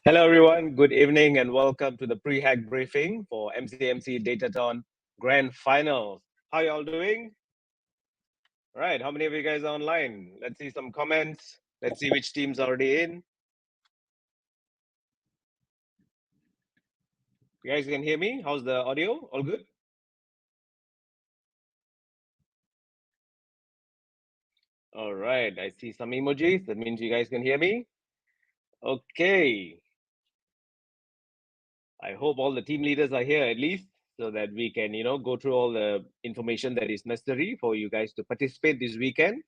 Hello, everyone. Good evening and welcome to the pre-hack briefing for MCMC Datathon Grand Finals. How y'all doing? All right. How many of you guys are online? Let's see some comments. Let's see which team's already in. You guys can hear me? How's the audio? All good? All right. I see some emojis. That means you guys can hear me. Okay. I hope all the team leaders are here at least so that we can, go through all the information that is necessary for you guys to participate this weekend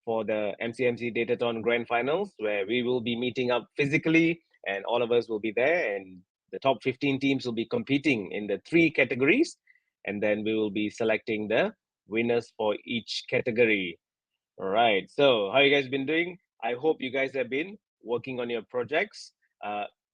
for the MCMC Datathon Grand Finals, where we will be meeting up physically and all of us will be there. And the top 15 teams will be competing in the 3 categories. And then we will be selecting the winners for each category. All right. So, how you guys been doing? I hope you guys have been working on your projects.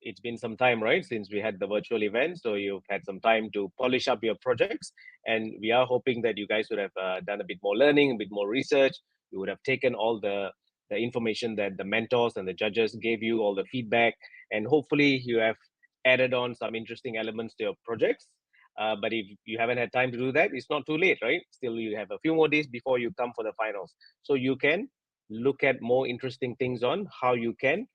It's been some time, right, since we had the virtual event. So you've had some time to polish up your projects, and we are hoping that you guys would have done a bit more learning, a bit more research. You would have taken all the information that the mentors and the judges gave you, all the feedback, and hopefully you have added on some interesting elements to your projects. But if you haven't had time to do that, it's not too late, right? Still, you have a few more days before you come for the finals. So you can look at more interesting things on how you can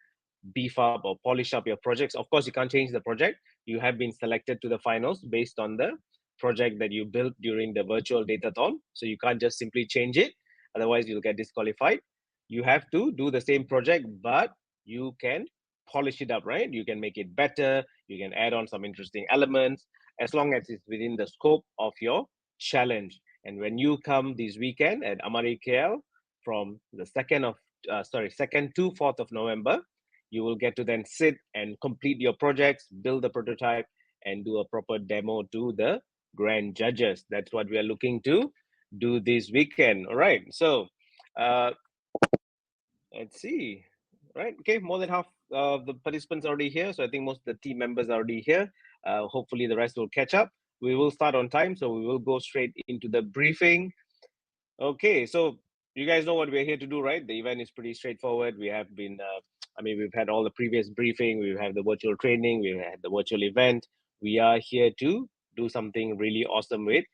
beef up or polish up your projects. Of course, you can't change the project. You have been selected to the finals based on the project that you built during the virtual datathon. So you can't just simply change it. Otherwise, you'll get disqualified. You have to do the same project, but you can polish it up, right? You can make it better. You can add on some interesting elements as long as it's within the scope of your challenge. And when you come this weekend at Amari KL from the 2nd to 4th of November, you will get to then sit and complete your projects, build the prototype, and do a proper demo to the grand judges. That's what we are looking to do this weekend. All right. So let's see. Right. Okay. More than half of the participants already here. So I think most of the team members are already here. Hopefully the rest will catch up. We will start on time. So we will go straight into the briefing. Okay. So you guys know what we're here to do, right? The event is pretty straightforward. We have been, we've had all the previous briefing. We've had the virtual training. We've had the virtual event. We are here to do something really awesome with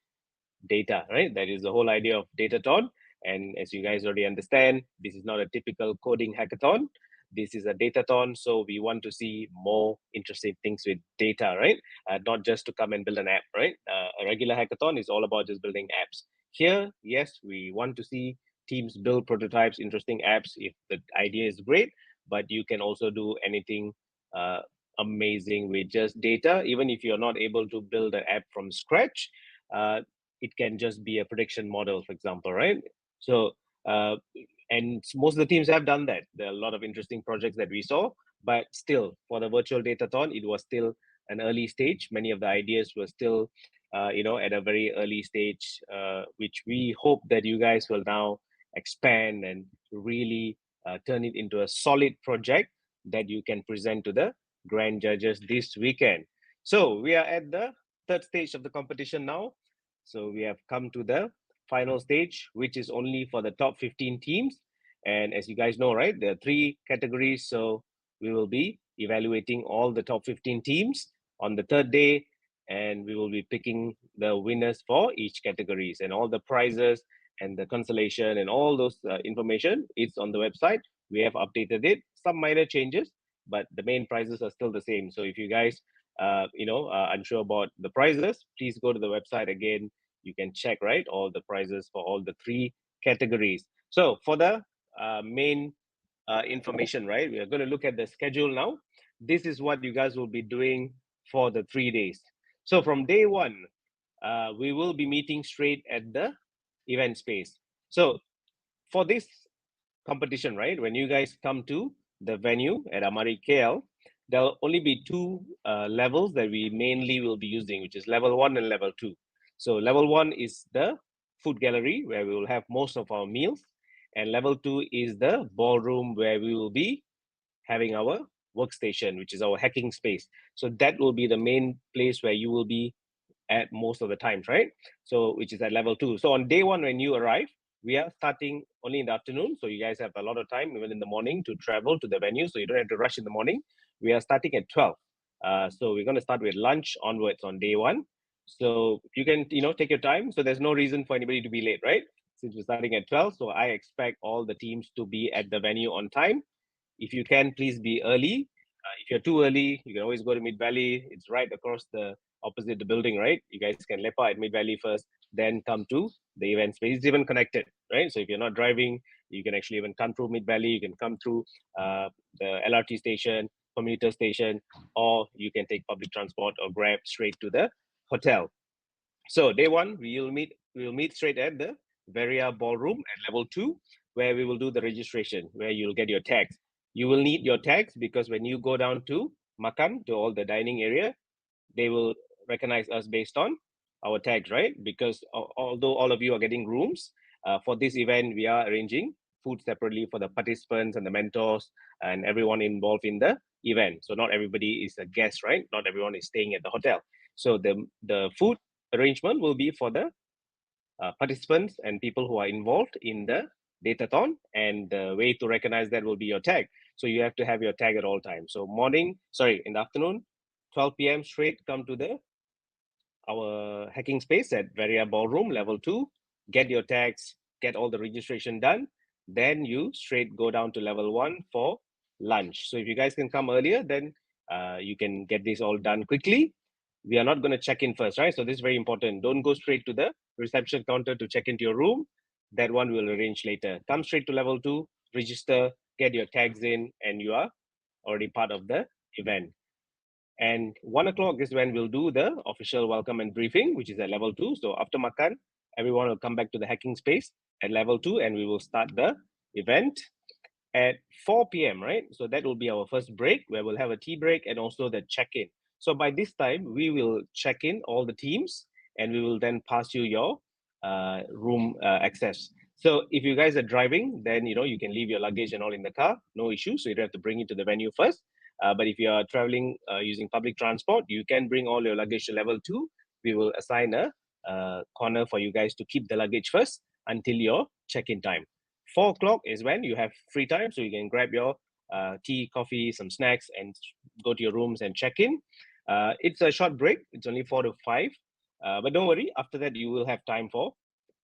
data, right? That is the whole idea of Datathon. And as you guys already understand, this is not a typical coding hackathon. This is a datathon, so we want to see more interesting things with data, right? Not just to come and build an app, right? A regular hackathon is all about just building apps. Here, yes, we want to see teams build prototypes, interesting apps if the idea is great, but you can also do anything amazing with just data. Even if you're not able to build an app from scratch, it can just be a prediction model, for example, right? So, and most of the teams have done that. There are a lot of interesting projects that we saw, but still, for the virtual datathon, it was still an early stage. Many of the ideas were still, at a very early stage, which we hope that you guys will now expand and really turn it into a solid project that you can present to the grand judges this weekend. So we are at the third stage of the competition now. So we have come to the final stage, which is only for the top 15 teams. And as you guys know, right, there are 3 categories. So we will be evaluating all the top 15 teams on the third day, and we will be picking the winners for each categories, and all the prizes and the consolation and all those information. It's on the website. We have updated it. Some minor changes, but the main prizes are still the same. So if you guys unsure about the prizes, please go to the website again. You can check, right, all the prizes for all the 3 categories. So for the main information, right, we are going to look at the schedule now. This is what you guys will be doing for the 3 days. So from day 1, we will be meeting straight at the event space. So for this competition, right, when you guys come to the venue at Amari KL, there'll only be 2 levels that we mainly will be using, which is level 1 and level 2. So level 1 is the food gallery where we will have most of our meals, and level 2 is the ballroom where we will be having our workstation, which is our hacking space. So that will be the main place where you will be at most of the times, right? So which is at level 2. So on day 1, when you arrive, we are starting only in the afternoon. So you guys have a lot of time, even in the morning, to travel to the venue. So you don't have to rush in the morning. we are starting at 12. So we're going to start with lunch onwards on day 1. So you can, take your time. So there's no reason for anybody to be late, right? Since we're starting at 12. So I expect all the teams to be at the venue on time. If you can, please be early. If you're too early, you can always go to Mid Valley. It's right across the opposite the building, right? You guys can lepa at Mid Valley first, then come to the event space. It's even connected, right? So if you're not driving, you can actually even come through Mid Valley. You can come through the LRT station, commuter station, or you can take public transport or Grab straight to the hotel. So day 1, we'll meet straight at the Veria Ballroom at level 2, where we will do the registration, where you'll get your tags. You will need your tags because when you go down to Makan, to all the dining area, they will recognize us based on our tags, right? Because although all of you are getting rooms, for this event, we are arranging food separately for the participants and the mentors and everyone involved in the event. So not everybody is a guest, right? Not everyone is staying at the hotel. So the food arrangement will be for the participants and people who are involved in the Datathon, and the way to recognize that will be your tag. So you have to have your tag at all times. So in the afternoon, 12 p.m. straight, come to our hacking space at Veria Ballroom, level 2, get your tags, get all the registration done. Then you straight go down to level 1 for lunch. So if you guys can come earlier, then you can get this all done quickly. We are not going to check in first, right? So this is very important. Don't go straight to the reception counter to check into your room. That one we'll arrange later. Come straight to level 2, register, get your tags in, and you are already part of the event. And 1 o'clock is when we'll do the official welcome and briefing, which is at level 2. So after Makan, everyone will come back to the hacking space at level 2, and we will start the event at 4 p.m., right? So that will be our first break, where we'll have a tea break and also the check-in. So by this time, we will check in all the teams, and we will then pass you your room access. So if you guys are driving, then you can leave your luggage and all in the car, no issue. So you don't have to bring it to the venue first. But if you are traveling using public transport, you can bring all your luggage to level 2. We will assign a corner for you guys to keep the luggage first until your check-in time. 4 o'clock is when you have free time, so you can grab your tea, coffee, some snacks, and go to your rooms and check in. It's a short break. It's only 4 to 5. But don't worry, after that, you will have time for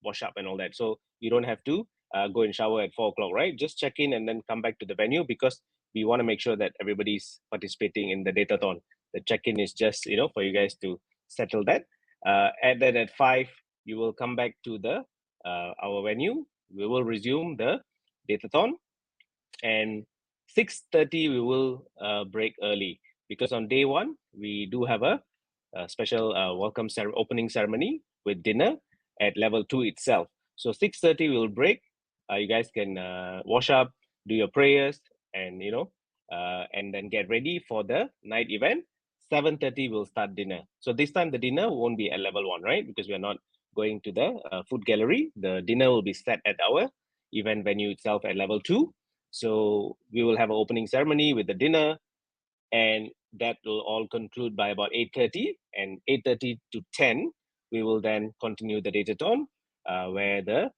wash up and all that. So you don't have to go and shower at 4 o'clock, right? Just check in and then come back to the venue, because we want to make sure that everybody's participating in the Datathon. The check-in is just, for you guys to settle that. At 5, you will come back to the our venue. We will resume the Datathon, and 6:30 we will break early, because on day 1 we do have a special opening ceremony with dinner at level 2 itself. So 6:30 we will break. You guys can wash up, do your prayers, and and then get ready for the night event. 7:30 we'll start dinner. So this time the dinner won't be at level 1, right? Because we're not going to the food gallery. The dinner will be set at our event venue itself at level 2. So we will have an opening ceremony with the dinner, and that will all conclude by about 8:30. And 8:30 to 10, we will then continue the Datathon, where the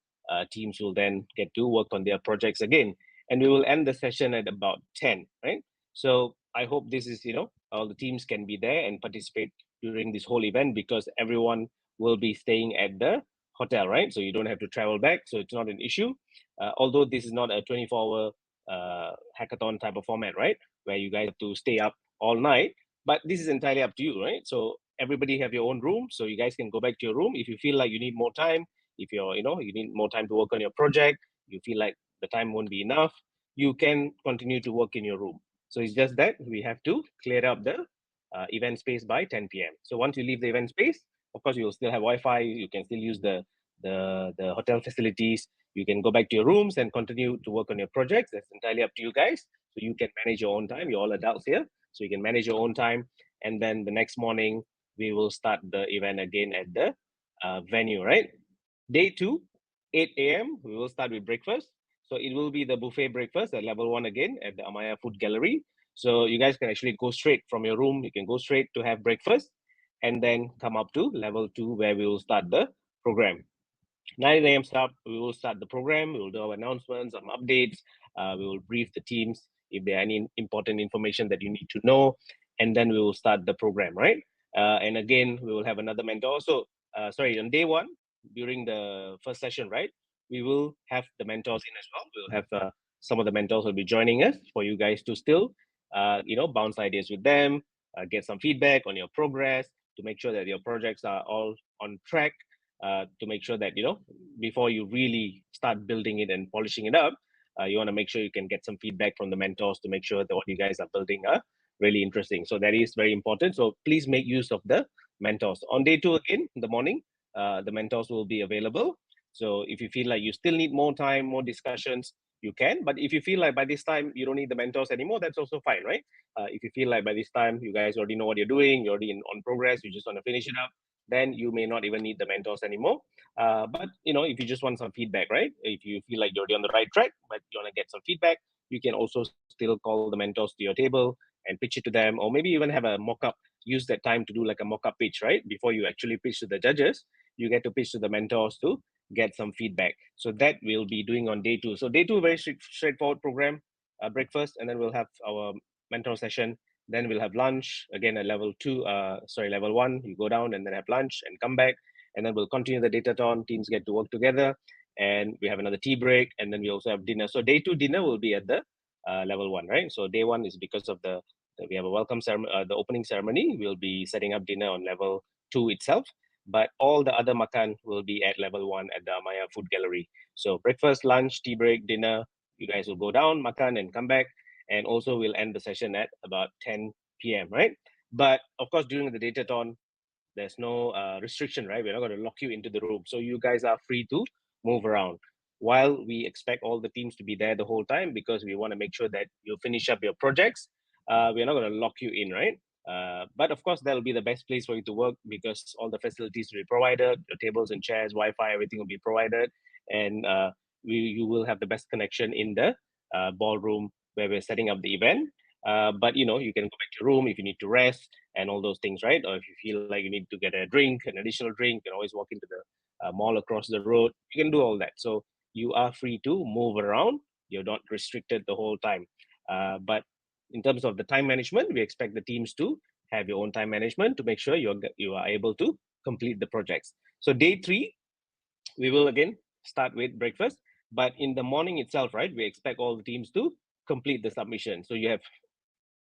teams will then get to work on their projects again. And we will end the session at about 10, right? So I hope this is, all the teams can be there and participate during this whole event, because everyone will be staying at the hotel, right? So you don't have to travel back. So it's not an issue. Although this is not a 24-hour hackathon type of format, right? Where you guys have to stay up all night, but this is entirely up to you, right? So everybody have your own room, so you guys can go back to your room if you feel like you need more time. If you're, you need more time to work on your project, you feel like the time won't be enough, you can continue to work in your room. So it's just that we have to clear up the event space by 10 p.m. So once you leave the event space, of course, you'll still have Wi-Fi. You can still use the hotel facilities. You can go back to your rooms and continue to work on your projects. That's entirely up to you guys. So you can manage your own time. You're all adults here, so you can manage your own time. And then the next morning, we will start the event again at the venue, right? Day 2, 8 a.m., we will start with breakfast. So it will be the buffet breakfast at level 1 again at the Amaya Food Gallery. So you guys can actually go straight from your room. You can go straight to have breakfast and then come up to level 2, where we will start the program. 9 a.m. start, we will start the program. We will do our announcements, some updates. We will brief the teams if there are any important information that you need to know, and then we will start the program, right? And again, we will have another mentor. So, sorry, on day one, during the first session, right, we will have the mentors in as well. We'll have some of the mentors will be joining us for you guys to still, bounce ideas with them, get some feedback on your progress, to make sure that your projects are all on track, to make sure that, before you really start building it and polishing it up, you want to make sure you can get some feedback from the mentors to make sure that what you guys are building are really interesting. So that is very important. So please make use of the mentors. On day two, again, in the morning, the mentors will be available. So if you feel like you still need more time, more discussions, you can. But if you feel like by this time you don't need the mentors anymore, that's also fine, right? If you feel like by this time you guys already know what you're doing, you're already on progress, you just want to finish it up, then you may not even need the mentors anymore. But if you just want some feedback, right? If you feel like you're already on the right track, but you want to get some feedback, you can also still call the mentors to your table and pitch it to them, or maybe even have a mock-up. Use that time to do like a mock-up pitch, right? Before you actually pitch to the judges, you get to pitch to the mentors to get some feedback. So that we'll be doing on day two. So day two, very straightforward program, breakfast, and then we'll have our mentor session. Then we'll have lunch again at level level one. You go down and then have lunch and come back, and then we'll continue the datathon. Teams get to work together, and we have another tea break, and then we also have dinner. So day two dinner will be at the level one, right? So day one is because of we have a welcome ceremony, the opening ceremony. We'll be setting up dinner on level two itself, but all the other makan will be at level one at the Amaya Food Gallery. So breakfast, lunch, tea break, dinner, you guys will go down, makan, and come back. And also we'll end the session at about 10 p.m., right? But of course, during the datathon, there's no restriction, right? We're not going to lock you into the room. So you guys are free to move around. While we expect all the teams to be there the whole time, because we want to make sure that you finish up your projects, we're not going to lock you in, right? But of course, that'll be the best place for you to work, because all the facilities will be provided, your tables and chairs, Wi-Fi, everything will be provided. And you will have the best connection in the ballroom where we're setting up the event. But you can go back to your room if you need to rest and all those things, right? Or if you feel like you need to get a drink, an additional drink, you can always walk into the mall across the road. You can do all that. So you are free to move around. You're not restricted the whole time. But in terms of the time management, we expect the teams to have your own time management to make sure you are able to complete the projects. So day three, we will again start with breakfast. But in the morning itself, right, we expect all the teams to complete the submission. So you have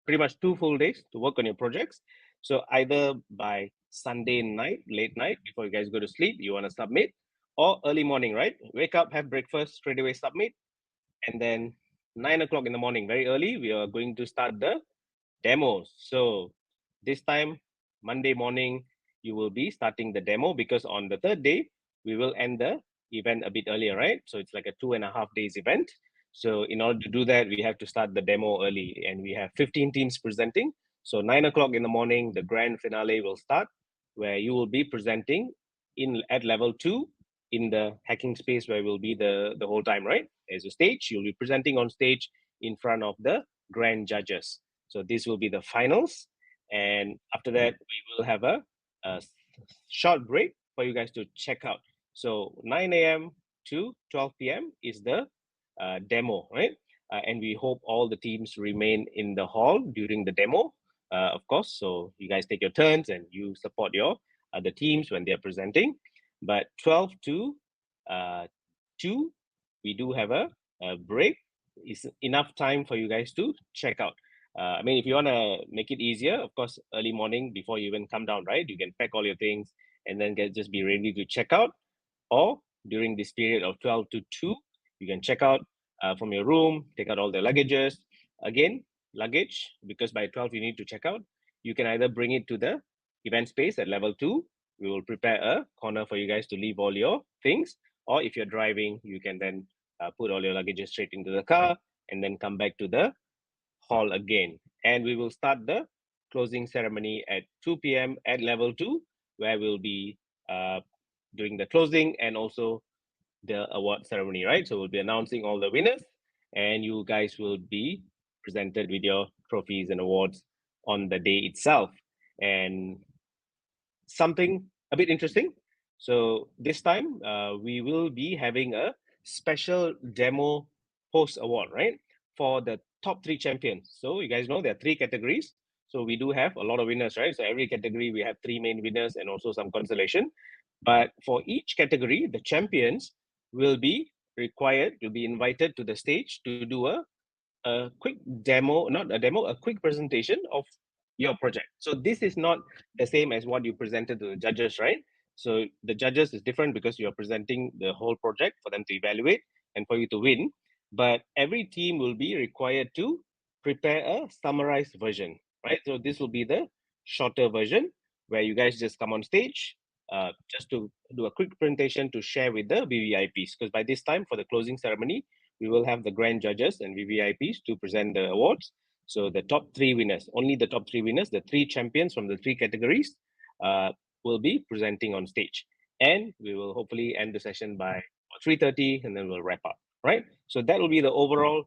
pretty much 2 full days to work on your projects. So either by Sunday night, late night, before you guys go to sleep, you want to submit, or early morning, right? Wake up, have breakfast, straight away submit, and then 9 o'clock in the morning, very early, we are going to start the demos. So this time, Monday morning, you will be starting the demo, because on the third day, we will end the event a bit earlier, right? So it's like a 2.5 days event. So in order to do that, we have to start the demo early, and we have 15 teams presenting. So 9 o'clock in the morning, the grand finale will start, where you will be presenting at level 2 in the hacking space, where we'll be the whole time, right? There's a stage, you'll be presenting on stage in front of the grand judges. So this will be the finals. And after that, we will have a short break for you guys to check out. So 9 a.m. to 12 p.m. is the demo, right? And we hope all the teams remain in the hall during the demo, of course. So you guys take your turns and you support your other teams when they're presenting. But 12 to 2, we do have a break. It's enough time for you guys to check out. I mean, if you want to make it easier, of course, early morning before you even come down, right? You can pack all your things and then just be ready to check out. Or during this period of 12 to 2, you can check out from your room, take out all the luggages. Again, luggage, because by 12 you need to check out. You can either bring it to the event space at level 2. We will prepare a corner for you guys to leave all your things. Or if you're driving, you can then put all your luggages straight into the car and then come back to the hall again. And we will start the closing ceremony at 2 p.m. at level 2, where we'll be doing the closing and also the award ceremony, right? So we'll be announcing all the winners, and you guys will be presented with your trophies and awards on the day itself. And something a bit interesting. So this time, we will be having a special demo post award, right? For the top 3 champions. So you guys know there are 3 categories. So we do have a lot of winners, right? So every category we have 3 main winners and also some consolation. But for each category, the champions will be required to be invited to the stage to do a quick demo, not a demo, a quick presentation of your project. So this is not the same as what you presented to the judges, right? So the judges is different because you're presenting the whole project for them to evaluate and for you to win. But every team will be required to prepare a summarized version, right? So this will be the shorter version where you guys just come on stage, just to do a quick presentation to share with the VVIPs. Because by this time, for the closing ceremony, we will have the grand judges and VVIPs to present the awards. So the top 3 winners, only the top 3 winners, the 3 champions from the 3 categories, uh, will be presenting on stage. And we will hopefully end the session by 3:30, and then we'll wrap up, right? So that will be the overall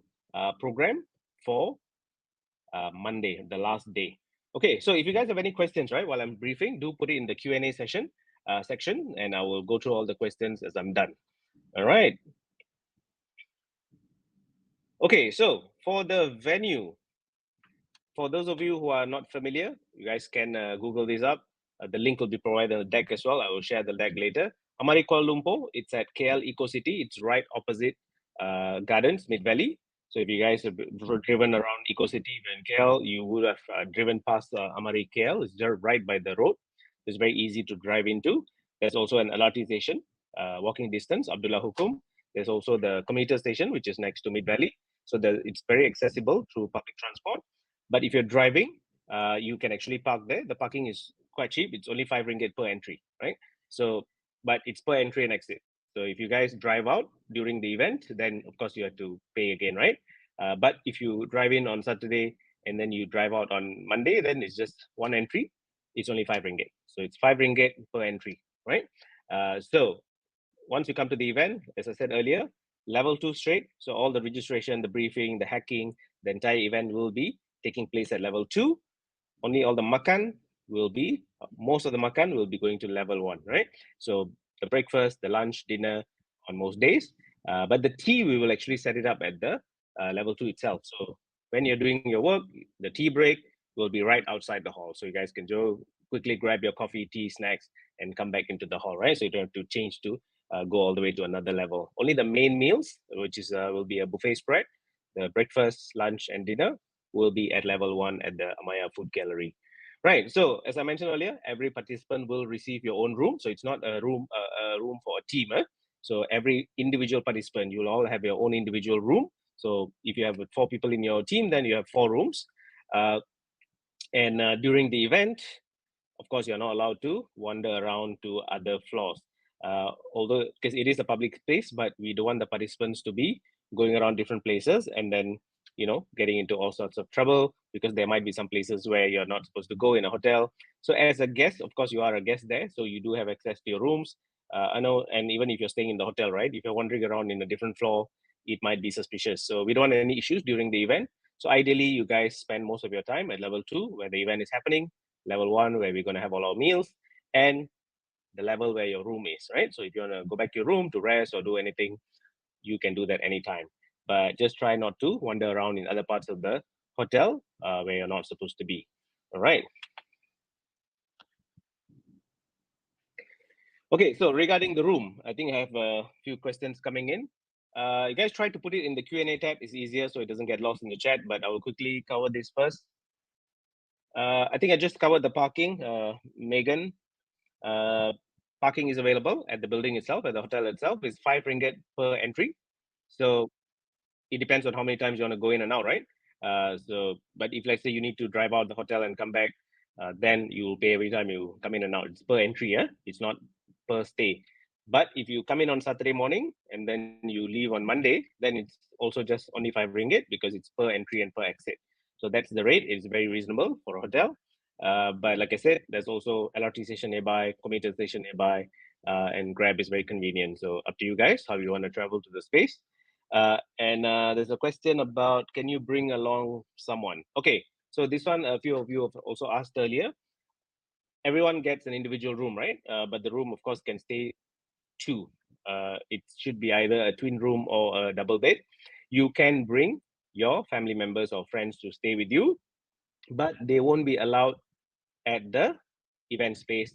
program for Monday, the last day. Okay, so if you guys have any questions, right, while I'm briefing, do put it in the Q&A section, and I will go through all the questions as I'm done. All right. Okay, so for the venue, for those of you who are not familiar, you guys can Google this up. The link will be provided in the deck as well. I will share the deck later. Amari Kuala Lumpur, it's at KL Eco City. It's right opposite Gardens, Mid Valley. So if you guys have driven around Eco City in KL, you would have driven past Amari KL. It's just right by the road. It's very easy to drive into. There's also an LRT station, walking distance, Abdullah Hukum. There's also the commuter station, which is next to Mid Valley. So it's very accessible through public transport. But if you're driving, you can actually park there. The parking is quite cheap. It's only 5 ringgit per entry, right? So, but it's per entry and exit. So if you guys drive out during the event, then of course you have to pay again, right? But if you drive in on Saturday and then you drive out on Monday, then it's just 1 entry. It's only 5 ringgit. So it's 5 ringgit per entry, right? So once you come to the event, as I said earlier, level 2 straight. So all the registration, the briefing, the hacking, the entire event will be taking place at level 2. Only all the makan will be, most of the makan will be going to level 1, right? So the breakfast, the lunch, dinner on most days. But the tea, we will actually set it up at the level 2 itself. So when you're doing your work, the tea break will be right outside the hall. So you guys can go quickly grab your coffee, tea, snacks, and come back into the hall, right? So you don't have to change to go all the way to another level. Only the main meals, which is will be a buffet spread, the breakfast, lunch, and dinner will be at level 1 at the Amaya Food Gallery. Right. So as I mentioned earlier, every participant will receive your own room. So it's not a room for a team. So every individual participant, you'll all have your own individual room. So if you have 4 people in your team, then you have 4 rooms. And during the event, of course, you're not allowed to wander around to other floors. Although, because it is a public space, but we don't want the participants to be going around different places and then, getting into all sorts of trouble, because there might be some places where you're not supposed to go in a hotel. So as a guest, of course, you are a guest there, so you do have access to your rooms. I know, and even if you're staying in the hotel, right, if you're wandering around in a different floor, it might be suspicious. So we don't want any issues during the event. So ideally, you guys spend most of your time at level 2, where the event is happening, level 1, where we're going to have all our meals, and the level where your room is, right? So if you want to go back to your room to rest or do anything, you can do that anytime. But just try not to wander around in other parts of the hotel where you're not supposed to be. All right. Okay, so regarding the room, I think I have a few questions coming in. You guys try to put it in the Q&A tab. It's easier so it doesn't get lost in the chat, but I will quickly cover this first. I think I just covered the parking, Megan. Parking is available at the building itself, at the hotel itself. It's 5 ringgit per entry. So it depends on how many times you want to go in and out, right? But if let's say you need to drive out the hotel and come back, then you will pay every time you come in and out. It's per entry, yeah? It's not per stay. But if you come in on Saturday morning and then you leave on Monday, then it's also just only 5 ringgit because it's per entry and per exit. So that's the rate. It's very reasonable for a hotel. But like I said, there's also LRT station nearby, commuter station nearby, and Grab is very convenient. So up to you guys how you want to travel to the space. And there's a question about, can you bring along someone? Okay, so this one, a few of you have also asked earlier. Everyone gets an individual room, right? But the room, of course, can stay 2. It should be either a twin room or a double bed. You can bring your family members or friends to stay with you, but they won't be allowed at the event space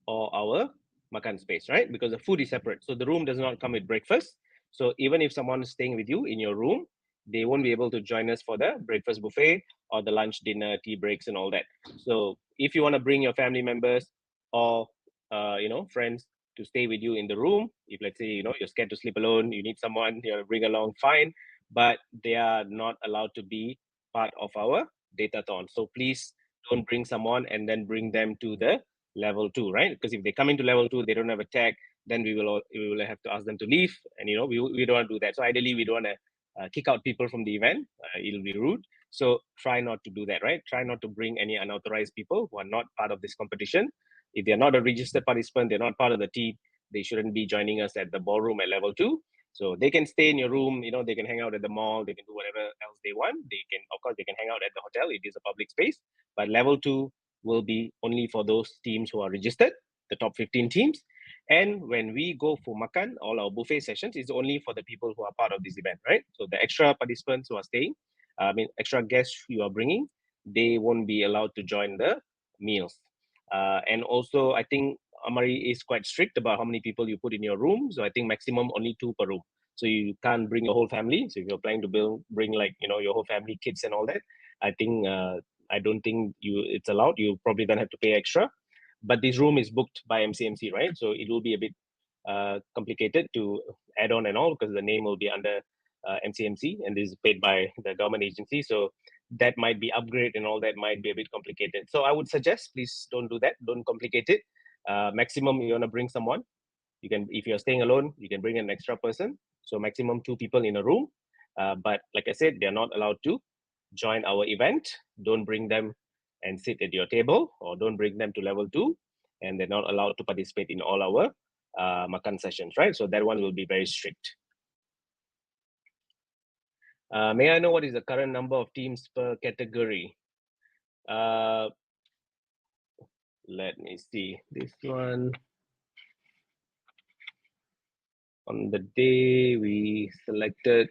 or our makan space, right? Because the food is separate. So the room does not come with breakfast. So even if someone is staying with you in your room, they won't be able to join us for the breakfast buffet or the lunch, dinner, tea breaks, and all that. So if you want to bring your family members or friends to stay with you in the room, if let's say you're scared to sleep alone, you need someone bring along, fine, but they are not allowed to be part of our datathon. So please don't bring someone and then bring them to the level 2, right? Because if they come into level 2, they don't have a tag, then we will have to ask them to leave, and we don't want to do that. So ideally, we don't want to kick out people from the event. It'll be rude. So try not to do that, right? Try not to bring any unauthorized people who are not part of this competition. If they're not a registered participant, they're not part of the team, they shouldn't be joining us at the ballroom at level 2. So they can stay in your room, they can hang out at the mall, they can do whatever else they want. Of course, they can hang out at the hotel. It is a public space, but level 2 will be only for those teams who are registered, the top 15 teams. And when we go for makan, all our buffet sessions is only for the people who are part of this event, right? So the extra participants who are staying, extra guests you are bringing, they won't be allowed to join the meals. And also, I think Amari is quite strict about how many people you put in your room. So I think maximum only 2 per room. So you can't bring your whole family. So if you're planning to bring like your whole family, kids, and all that, I think I don't think it's allowed. You probably then have to pay extra. But this room is booked by MCMC, right? So it will be a bit complicated to add on and all, because the name will be under MCMC, and this is paid by the government agency. So that might be upgrade and all that might be a bit complicated. So I would suggest, please don't do that. Don't complicate it. Maximum, you want to bring someone. You can, if you're staying alone, you can bring an extra person. So maximum 2 people in a room. But like I said, they're not allowed to join our event. Don't bring them and sit at your table, or don't bring them to level 2, and they're not allowed to participate in all our makan sessions, right? So that one will be very strict. May I know what is the current number of teams per category? Let me see this one. On the day we selected,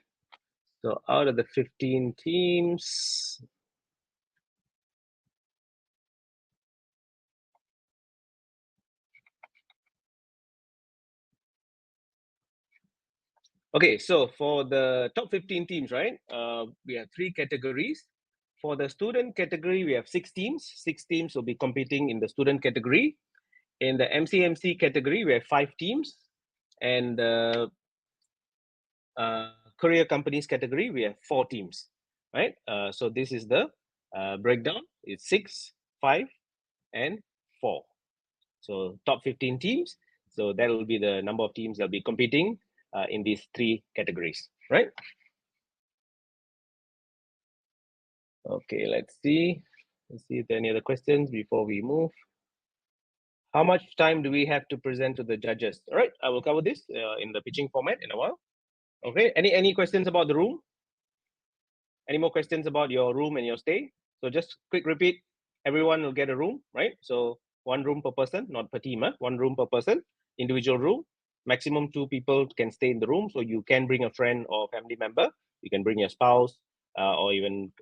so out of the 15 teams, okay, so for the top 15 teams, right, we have 3 categories. For the student category, we have 6 teams. 6 teams will be competing in the student category. In the MCMC category, we have 5 teams. And the career companies category, we have 4 teams, right? So this is the breakdown. It's 6, 5, and 4. So top 15 teams. So that will be the number of teams that will be competing in these 3 categories, right? Okay, let's see. Let's see if there are any other questions before we move. How much time do we have to present to the judges? All right, I will cover this in the pitching format in a while. Okay, any questions about the room? Any more questions about your room and your stay? So just quick repeat, everyone will get a room, right? So 1 room per person, not per team, 1 room per person, individual room. Maximum 2 people can stay in the room. So you can bring a friend or family member. You can bring your spouse or even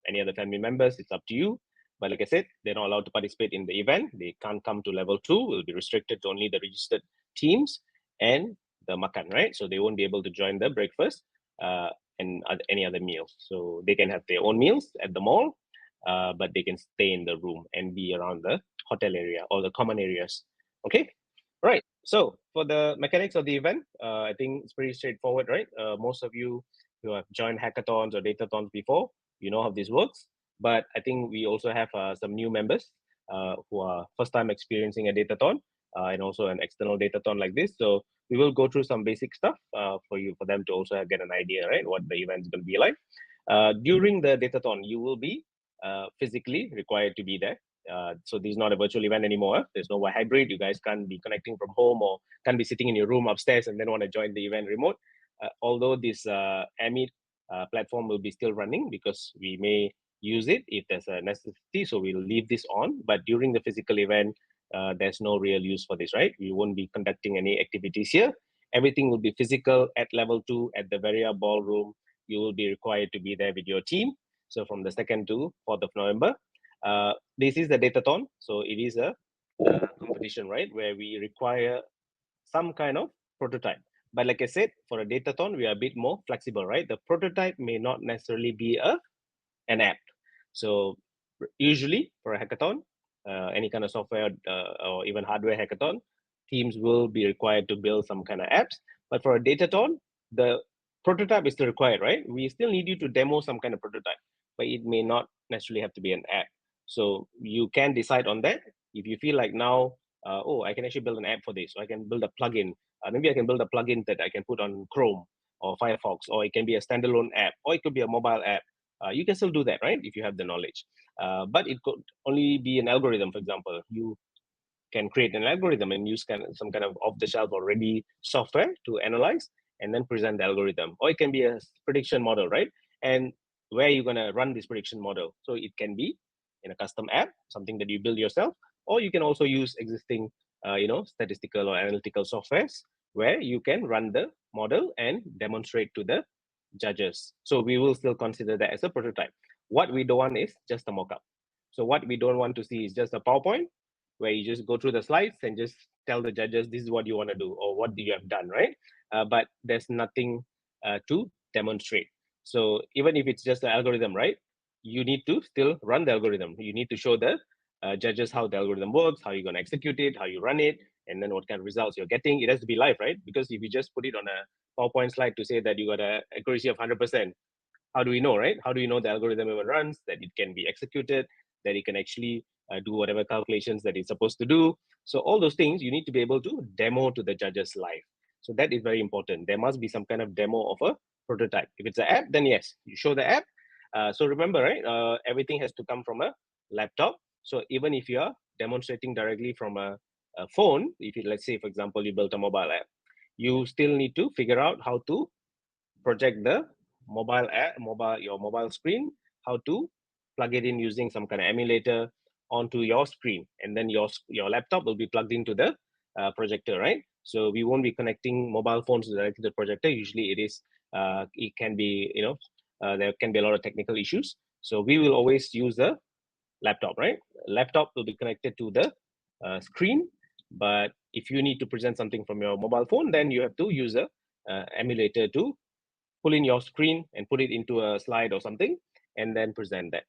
any other family members. It's up to you. But like I said, they're not allowed to participate in the event. They can't come to level 2. Will be restricted to only the registered teams and the makan, right? So they won't be able to join the breakfast and any other meals. So they can have their own meals at the mall, but they can stay in the room and be around the hotel area or the common areas. Okay, right. So for the mechanics of the event, I think it's pretty straightforward, right? Most of you who have joined hackathons or datathons before, you know how this works. But I think we also have some new members who are first time experiencing a datathon and also an external datathon like this. So we will go through some basic stuff for them to also get an idea, right, what the event is going to be like. During the datathon, you will be physically required to be there. So this is not a virtual event anymore. There's no hybrid. You guys can't be connecting from home or can't be sitting in your room upstairs and then want to join the event remote. Although this AMIT platform will be still running because we may use it if there's a necessity. So we'll leave this on. But during the physical event, there's no real use for this, right? We won't be conducting any activities here. Everything will be physical at level 2 at the Varia ballroom you will be required to be there with your team. So from the 2nd to 4th of November, this is the Datathon. So it is a competition, right, where we require some kind of prototype. But like I said, for a Datathon, we are a bit more flexible, right? The prototype may not necessarily be an app. So usually for a hackathon, any kind of software or even hardware hackathon, teams will be required to build some kind of apps. But for a Datathon, the prototype is still required, right? We still need you to demo some kind of prototype, but it may not necessarily have to be an app. So you can decide on that. If you feel like now, oh, I can actually build an app for this, or I can build a plugin. Maybe I can build a plugin that I can put on Chrome or Firefox, or it can be a standalone app, or it could be a mobile app. You can still do that, right? If you have the knowledge. But it could only be an algorithm, for example. You can create an algorithm and use some kind of off-the-shelf or ready software to analyze and then present the algorithm. Or it can be a prediction model, right? And where you're going to run this prediction model. So it can be in a custom app, something that you build yourself, or you can also use existing, statistical or analytical softwares where you can run the model and demonstrate to the judges. So we will still consider that as a prototype. What we don't want is just a mock-up. So what we don't want to see is just a PowerPoint where you just go through the slides and just tell the judges this is what you want to do or what you have done, right? But there's nothing to demonstrate. So even if it's just an algorithm, right, you need to still run the algorithm. You need to show the judges how the algorithm works, how you're going to execute it, how you run it, and then what kind of results you're getting. It has to be live, right? Because if you just put it on a PowerPoint slide to say that you got an accuracy of 100%, how do we know, right? How do you know the algorithm even runs, that it can be executed, that it can actually do whatever calculations that it's supposed to do? So all those things you need to be able to demo to the judges live. So that is very important. There must be some kind of demo of a prototype. If it's an app, then yes, you show the app. So remember, right, everything has to come from a laptop. So even if you are demonstrating directly from a phone, if you, let's say, for example, you built a mobile app, you still need to figure out how to project the your mobile screen, how to plug it in using some kind of emulator onto your screen, and then your laptop will be plugged into the projector, right? So we won't be connecting mobile phones directly to the projector. Usually it can be, there can be a lot of technical issues. So we will always use the laptop, right? Laptop will be connected to the screen, but if you need to present something from your mobile phone, then you have to use a emulator to pull in your screen and put it into a slide or something, and then present that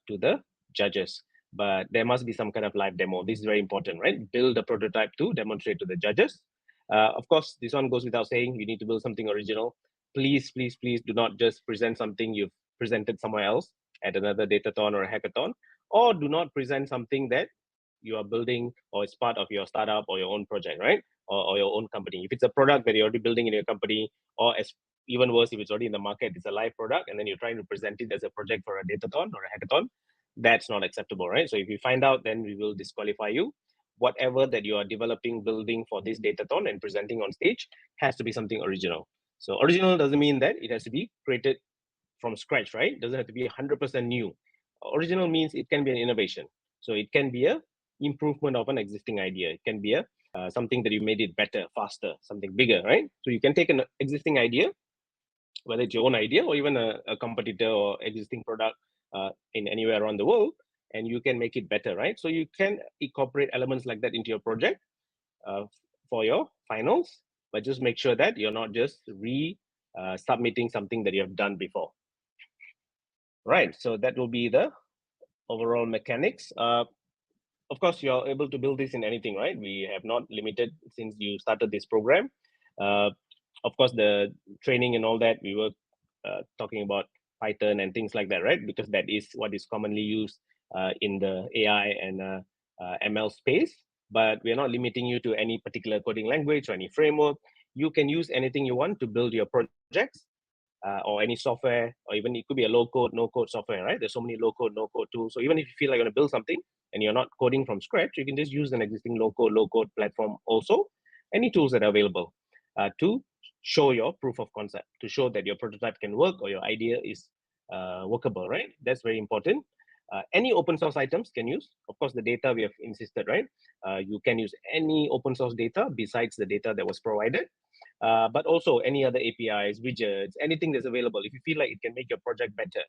to the judges. But there must be some kind of live demo. This is very important, right? Build a prototype to demonstrate to the judges. Of course, this one goes without saying, you need to build something original. Please, please, please do not just present something you've presented somewhere else at another Datathon or a hackathon, or do not present something that you are building or it's part of your startup or your own project, right? Or your own company. If it's a product that you're already building in your company, or as even worse, if it's already in the market, it's a live product, and then you're trying to present it as a project for a Datathon or a hackathon, that's not acceptable, right? So if you find out, then we will disqualify you. Whatever that you are developing, building for this Datathon and presenting on stage has to be something original. So original doesn't mean that it has to be created from scratch, right? It doesn't have to be 100% new. Original means it can be an innovation. So it can be a improvement of an existing idea. It can be a something that you made it better, faster, something bigger, right? So you can take an existing idea, whether it's your own idea or even a competitor or existing product in anywhere around the world, and you can make it better, right? So you can incorporate elements like that into your project for your finals, but just make sure that you're not just submitting something that you have done before. Right, so that will be the overall mechanics. Of course, you're able to build this in anything, right? We have not limited since you started this program. Of course, the training and all that, we were talking about Python and things like that, right? Because that is what is commonly used in the AI and ML space. But we are not limiting you to any particular coding language or any framework. You can use anything you want to build your projects. Or any software, or even it could be a low code, no code software, right? There's so many low code, no code tools. So even if you feel like you're going to build something and you're not coding from scratch, you can just use an existing low code platform also. Any tools that are available to show your proof of concept, to show that your prototype can work or your idea is workable, right? That's very important. Any open source items can use. Of course, the data we have insisted, right? You can use any open source data besides the data that was provided. but also any other APIs, widgets, anything that's available. If you feel like it can make your project better,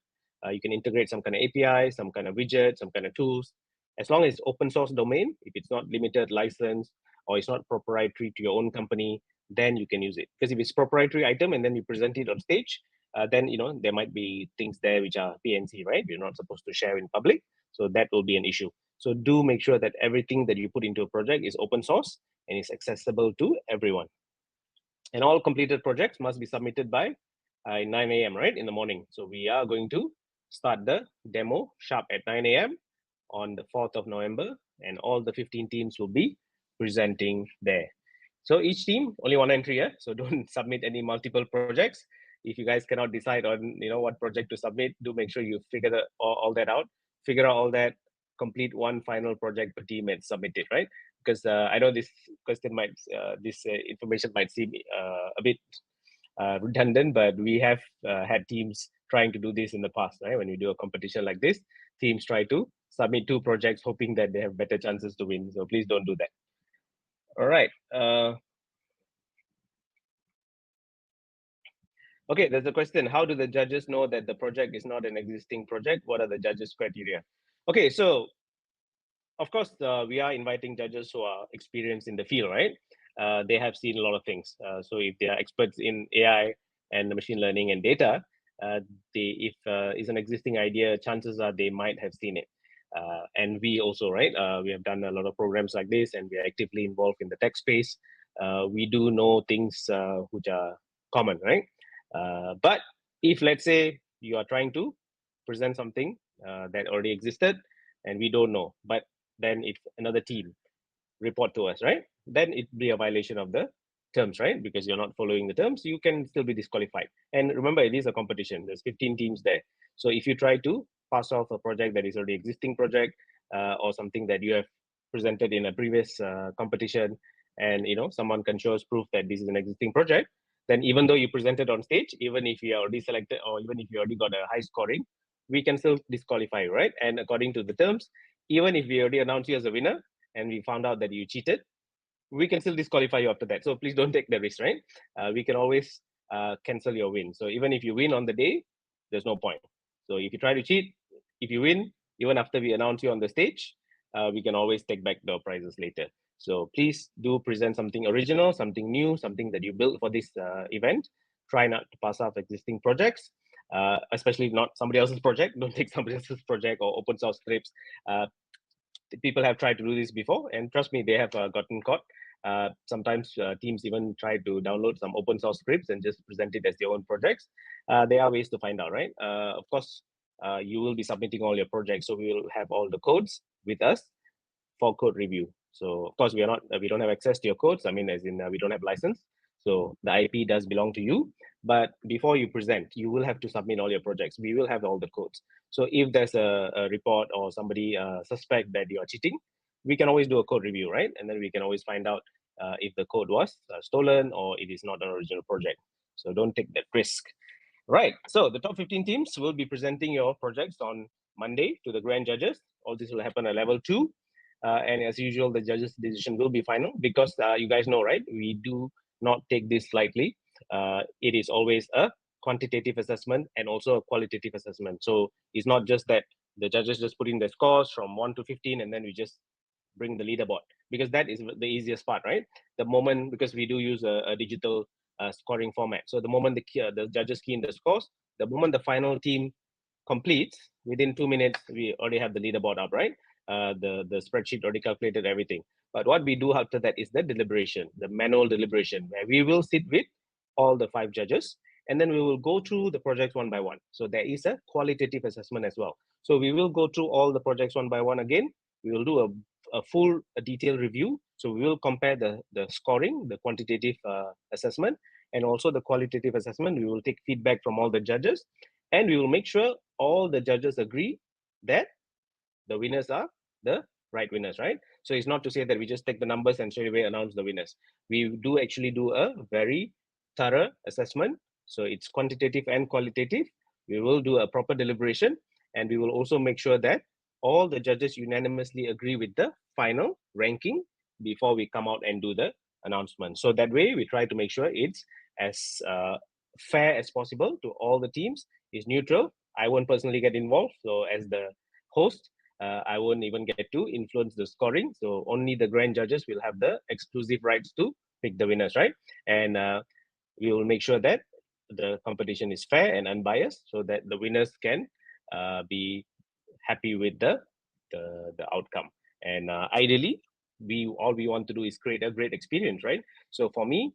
you can integrate some kind of API, some kind of widget, some kind of tools. As long as it's open source domain, if it's not limited license or it's not proprietary to your own company, then you can use it. Because if it's proprietary item and then you present it on stage, then there might be things there which are PNC, right? You're not supposed to share in public, so that will be an issue. So do make sure that everything that you put into a project is open source and is accessible to everyone. And all completed projects must be submitted by 9 a.m. right in the morning. So we are going to start the demo sharp at 9 a.m. on the 4th of November, and all the 15 teams will be presenting there. So each team only one entry, yeah? So don't submit any multiple projects. If you guys cannot decide on what project to submit, do make sure you figure all that out. Figure out all that, complete one final project per team and submit it, right? Because I know this question this information might seem a bit redundant, but we have had teams trying to do this in the past, right? When you do a competition like this, teams try to submit 2 projects hoping that they have better chances to win. So please don't do that. All right. Okay, there's a question. How do the judges know that the project is not an existing project? What are the judges' criteria? Okay, so of course, we are inviting judges who are experienced in the field, right? They have seen a lot of things. So if they are experts in AI and machine learning and data, if it's an existing idea, chances are they might have seen it. And we also, right, we have done a lot of programs like this, and we are actively involved in the tech space. We do know things which are common, right? But if, let's say, you are trying to present something that already existed and we don't know, but then if another team report to us, right, then it'd be a violation of the terms, right? Because you're not following the terms, you can still be disqualified. And remember, it is a competition. There's 15 teams there. So if you try to pass off a project that is already existing project or something that you have presented in a previous competition, and someone can show us proof that this is an existing project, then even though you presented on stage, even if you are already selected or even if you already got a high scoring, we can still disqualify, right? And according to the terms, even if we already announced you as a winner and we found out that you cheated, we can still disqualify you after that. So please don't take the risk, right? We can always cancel your win. So even if you win on the day, there's no point. So if you try to cheat, if you win, even after we announce you on the stage, we can always take back the prizes later. So please do present something original, something new, something that you built for this event. Try not to pass off existing projects, especially not somebody else's project. Don't take somebody else's project or open source scripts. People have tried to do this before, and trust me, they have gotten caught. Sometimes teams even try to download some open source scripts and just present it as their own projects. There are ways to find out, right? Of course, you will be submitting all your projects, so we will have all the codes with us for code review. So of course, we don't have access to your codes. I mean, as in we don't have license. So the IP does belong to you. But before you present, you will have to submit all your projects. We will have all the codes. So if there's a report or somebody suspect that you are cheating, we can always do a code review, right? And then we can always find out if the code was stolen or it is not an original project. So don't take that risk. Right. So the top 15 teams will be presenting your projects on Monday to the grand judges. All this will happen at level 2. And as usual, the judges' decision will be final because you guys know, right? We do not take this lightly. It is always a quantitative assessment and also a qualitative assessment. So it's not just that the judges just put in the scores from 1 to 15 and then we just bring the leaderboard, because that is the easiest part, right? The moment, because we do use a digital scoring format. So the moment the judges key in the scores, the moment the final team completes, within 2 minutes, we already have the leaderboard up, right? The spreadsheet already calculated everything. But what we do after that is the deliberation, the manual deliberation, where we will sit with all the 5 judges, and then we will go through the projects one by one. So there is a qualitative assessment as well. So we will go through all the projects one by one again. We will do a full detailed review. So we will compare the scoring, the quantitative assessment, and also the qualitative assessment. We will take feedback from all the judges, and we will make sure all the judges agree that the winners are the right winners, right? So it's not to say that we just take the numbers and straight away announce the winners. We do actually do a very thorough assessment. So it's quantitative and qualitative. We will do a proper deliberation, and we will also make sure that all the judges unanimously agree with the final ranking before we come out and do the announcement. So that way, we try to make sure it's as fair as possible to all the teams. It's neutral. I won't personally get involved. So as the host, I won't even get to influence the scoring. So only the grand judges will have the exclusive rights to pick the winners, right? And we will make sure that the competition is fair and unbiased, so that the winners can be happy with the outcome. And ideally, we want to do is create a great experience, right? So for me,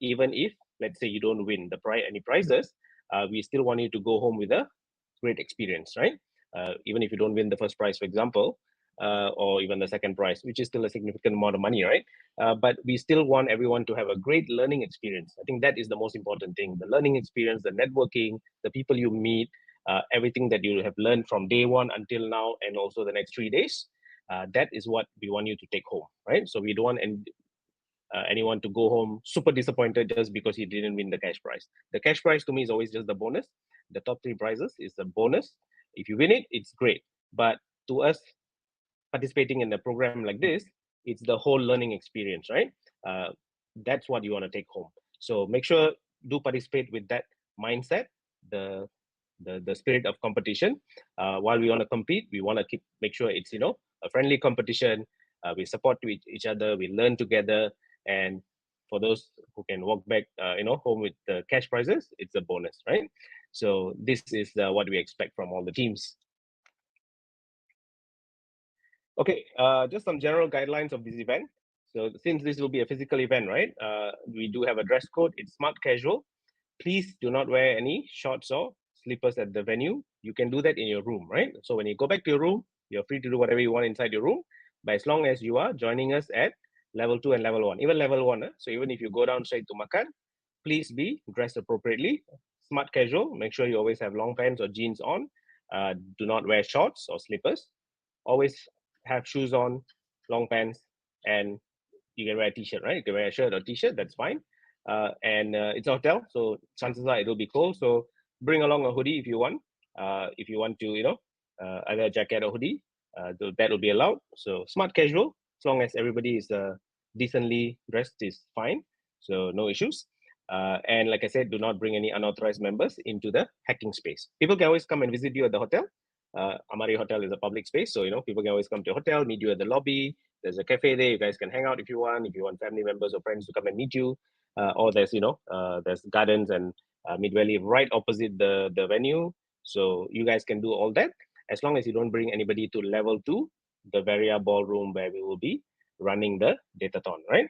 even if let's say you don't win any prizes, we still want you to go home with a great experience, right? Even if you don't win the first prize, for example, or even the second prize, which is still a significant amount of money, right? But we still want everyone to have a great learning experience. I think that is the most important thing: the learning experience, the networking, the people you meet, everything that you have learned from day one until now, and also the next 3 days. That is what we want you to take home, right? So we don't want anyone to go home super disappointed just because he didn't win the cash prize. The cash prize to me is always just the bonus. The top 3 prizes is the bonus. If you win it, it's great. But to us, participating in a program like this, it's the whole learning experience, right? Uh, that's what you want to take home. So make sure do participate with that mindset, the the spirit of competition. While we want to compete, we want to make sure it's a friendly competition. We support each other, we learn together, and for those who can walk back home with the cash prizes, it's a bonus, right? So this is what we expect from all the teams. Okay, just some general guidelines of this event. So since this will be a physical event, right? We do have a dress code. It's smart casual. Please do not wear any shorts or slippers at the venue. You can do that in your room, right? So when you go back to your room, you're free to do whatever you want inside your room, but as long as you are joining us at level 2 and level 1, even level 1. So even if you go down straight to makan, please be dressed appropriately. Smart casual. Make sure you always have long pants or jeans on. Do not wear shorts or slippers. Always have shoes on, long pants, and you can wear a t-shirt, right? You can wear a shirt or t-shirt, that's fine. And it's a hotel, so chances are it'll be cold. So bring along a hoodie if you want. If you want to, either a jacket or hoodie, that will be allowed. So smart casual, as long as everybody is decently dressed, is fine. So no issues. And like I said, do not bring any unauthorized members into the hacking space. People can always come and visit you at the hotel. Amari Hotel is a public space, so people can always come to a hotel, meet you at the lobby. There's a cafe there. You guys can hang out if you want. If you want family members or friends to come and meet you, or there's gardens and Mid Valley right opposite the venue. So you guys can do all that as long as you don't bring anybody to level 2, the Varia ballroom where we will be running the datathon, right?